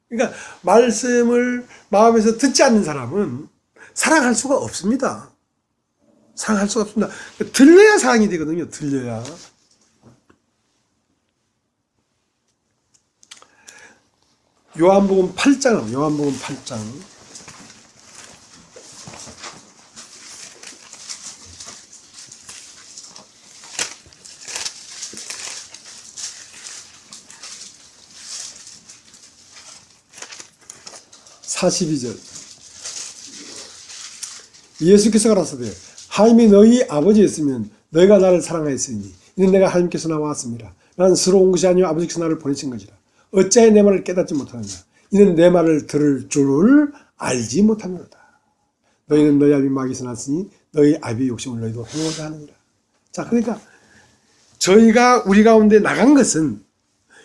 그러니까 말씀을 마음에서 듣지 않는 사람은 사랑할 수가 없습니다. 사랑할 수가 없습니다. 들려야 사랑이 되거든요. 들려야. 요한복음 8장, 요한복음 8장. 42절. 예수께서 가라사대 하나님이 너희 아버지였으면 너희가 나를 사랑하였으니 이는 내가 하나님께서 나왔습니다. 나는 스스로 온 것이 아니요 아버지께서 나를 보내신 것이라. 어찌하여 내 말을 깨닫지 못하느냐. 이는 내 말을 들을 줄을 알지 못함이로다. 너희는 너희 아비 마귀에서 났으니 너희 아비의 욕심을 너희도 행하고자 하느니라. 자, 그러니까 저희가 우리 가운데 나간 것은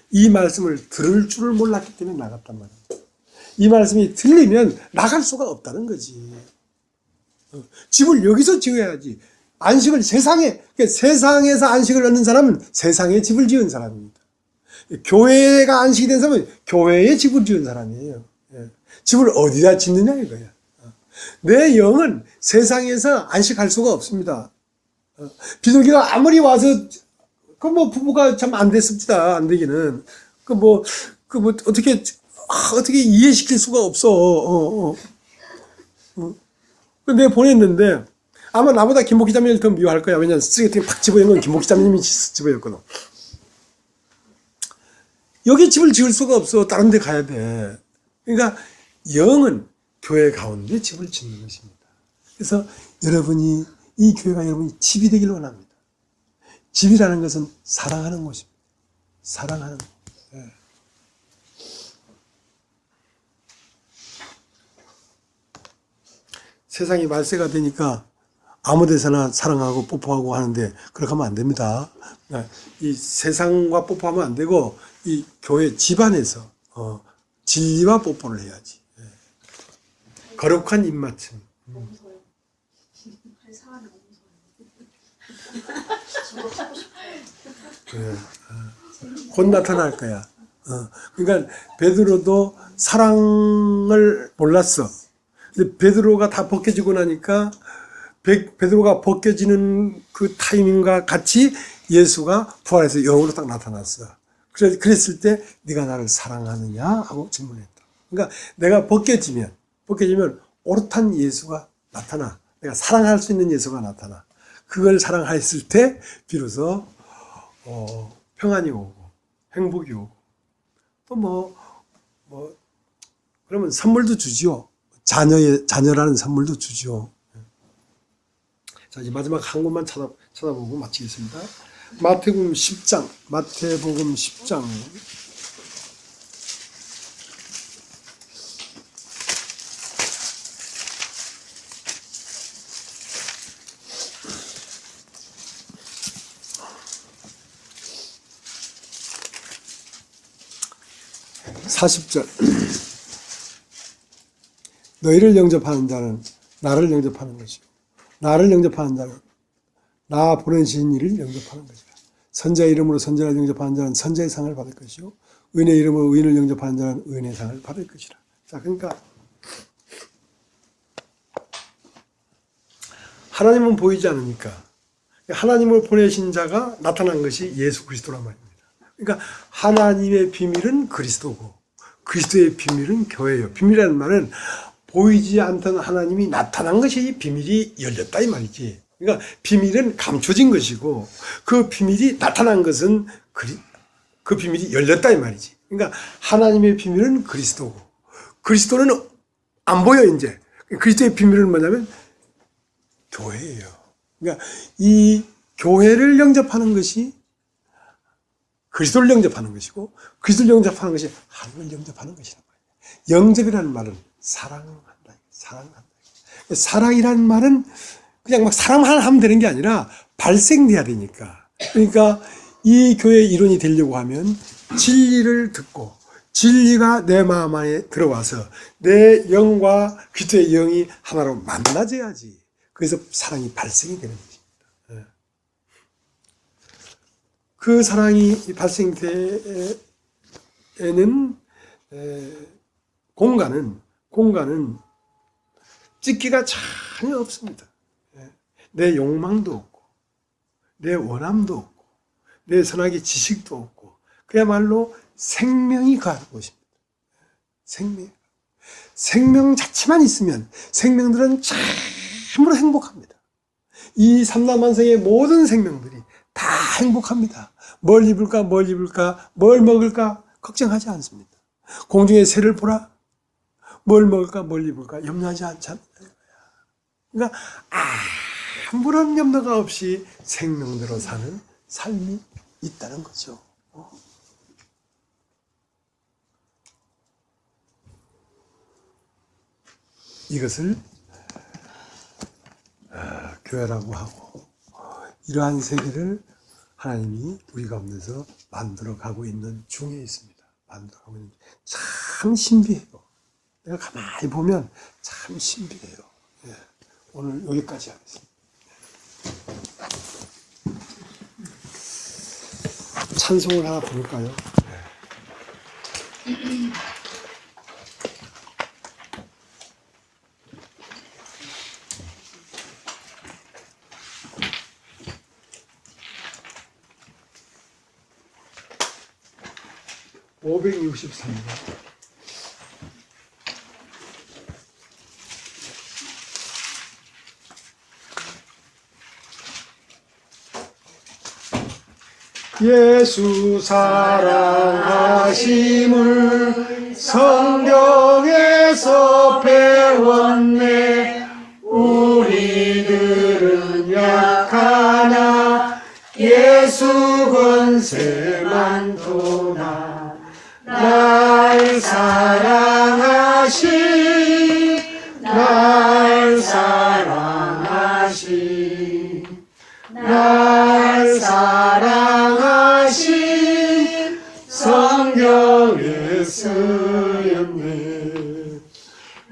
이 말씀을 들을 줄을 몰랐기 때문에 나갔단 말이에요. 이 말씀이 들리면 나갈 수가 없다는 거지. 집을 여기서 지어야지. 안식을 그러니까 세상에서 안식을 얻는 사람은 세상에 집을 지은 사람입니다. 교회가 안식이 된 사람은 교회에 집을 지은 사람이에요. 집을 어디다 짓느냐 이거야. 내 영은 세상에서 안식할 수가 없습니다. 비둘기가 아무리 와서 부부가 참 안 됐습니다. 안 되기는 어떻게 이해시킬 수가 없어. 내가 보냈는데 아마 나보다 김복 기자님을 더 미워할 거야. 왜냐면 쓰레기통에 팍 집어연 건 김복 기자님이 집어였거든. 여기 집을 지을 수가 없어. 다른 데 가야 돼. 그러니까 영은 교회 가운데 집을 짓는 것입니다. 그래서 여러분이 이 교회가 여러분이 집이 되길 원합니다. 집이라는 것은 사랑하는 곳입니다. 사랑하는 곳. 예. 세상이 말세가 되니까 아무 데서나 사랑하고 뽀뽀하고 하는데 그렇게 하면 안 됩니다. 이 세상과 뽀뽀하면 안 되고 이 교회 집안에서 진리와 뽀뽀를 해야지. 예. 거룩한 입맞춤.
너무 서요. 아니, 사람이 너무 서요. 저도 하고 싶어요.
그래. 곧 나타날 거야. 그러니까 베드로도 사랑을 몰랐어. 근데 베드로가 다 벗겨지고 나니까 베드로가 벗겨지는 그 타이밍과 같이 예수가 부활해서 영으로 딱 나타났어. 그랬을 때 네가 나를 사랑하느냐 하고 질문했다. 그러니까 내가 벗겨지면 오롯한 예수가 나타나. 내가 사랑할 수 있는 예수가 나타나. 그걸 사랑했을 때 비로소 평안이 오고 행복이 오고 또 그러면 선물도 주지요. 자녀라는 선물도 주지요. 자, 이제 마지막 한 곳만 찾아보고 마치겠습니다. 마태복음 10장. 40절. 너희를 영접하는 자는 나를 영접하는 것이고 나를 영접하는 자는 나 보내신 이를 영접하는 것이라. 선자의 이름으로 선자를 영접하는 자는 선자의 상을 받을 것이요 의인의 이름으로 의인을 영접하는 자는 의인의 상을 받을 것이라. 자, 그러니까 하나님은 보이지 않으니까 하나님을 보내신 자가 나타난 것이 예수 그리스도란 말입니다. 그러니까 하나님의 비밀은 그리스도고 그리스도의 비밀은 교회예요. 비밀이라는 말은 보이지 않던 하나님이 나타난 것이 비밀이 열렸다 이 말이지. 그러니까 비밀은 감춰진 것이고 그 비밀이 나타난 것은 그 비밀이 열렸다 이 말이지. 그러니까 하나님의 비밀은 그리스도고 그리스도는 안 보여 이제. 그리스도의 비밀은 뭐냐면 교회예요. 그러니까 이 교회를 영접하는 것이 그리스도를 영접하는 것이고 그리스도를 영접하는 것이 하나님을 영접하는 것이란 말이에요. 영접이라는 말은 사랑한다. 사랑이라는 말은 그냥 막 사랑만 하면 되는 게 아니라 발생돼야 되니까. 그러니까 이 교회의 일원이 되려고 하면 진리를 듣고 진리가 내 마음 안에 들어와서 내 영과 그리스도의 영이 하나로 만나져야지. 그래서 사랑이 발생이 되는 것입니다. 그 사랑이 발생되는 공간은 찢기가 전혀 없습니다. 내 욕망도 없고 내 원함도 없고 내 선악의 지식도 없고 그야말로 생명이 가는 곳입니다. 생명 자체만 있으면 생명들은 참으로 행복합니다. 이 삼라만상의 모든 생명들이 다 행복합니다. 뭘 입을까 뭘 먹을까 걱정하지 않습니다. 공중의 새를 보라 뭘 먹을까 뭘 입을까 염려하지 않잖아요. 그러니까 아무런 염려가 없이 생명대로 사는 삶이 있다는 거죠. 이것을 교회라고 하고 이러한 세계를 하나님이 우리 가운데서 만들어가고 있는 중에 있습니다. 만들어가고 있는 참 신비해요. 내가 가만히 보면 참 신비해요. 예. 오늘 여기까지 하겠습니다. 찬송을 하나 부를까요? 네. 563번. 예수 사랑하심을 성경에서 배워
세웠네. 우리들은 약하나 예수 권세만 도나. 날 사랑하신, 날 사랑하신, 날 사랑하신 성경에 쓰였네.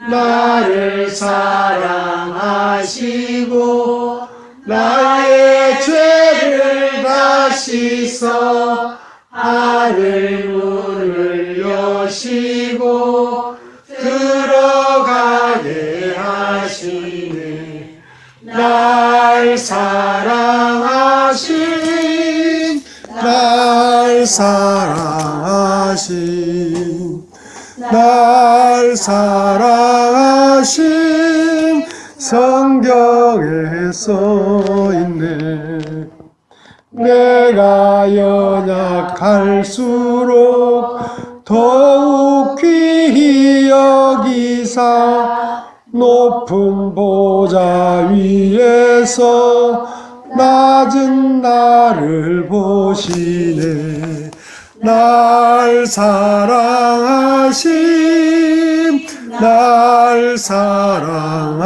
나를 사랑하시고 나의 죄를 다 씻어 하늘 문을 여시고 들어가게 하시네. 날 사랑하신, 날 사랑하신, 날 사랑하신 성경에 써있네. 내가 연약할수록 더욱 귀히 여기사 높은 보좌 위에서 낮은 나를 보시네. 날 사랑하신, 날 사랑하신,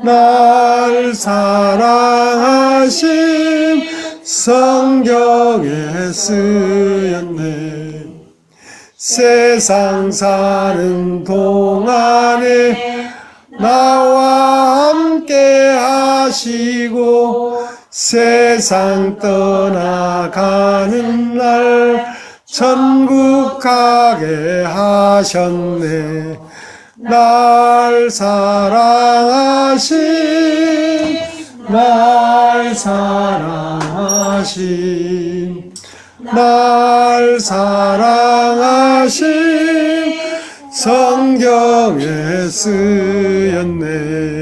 날 사랑하신 성경에 쓰였네. 세상 사는 동안에 나와 함께 하시고 세상 떠나가는 날 천국 가게 하셨네. 날 사랑하신, 날 사랑하신, 날 사랑하신 성경에 쓰였네.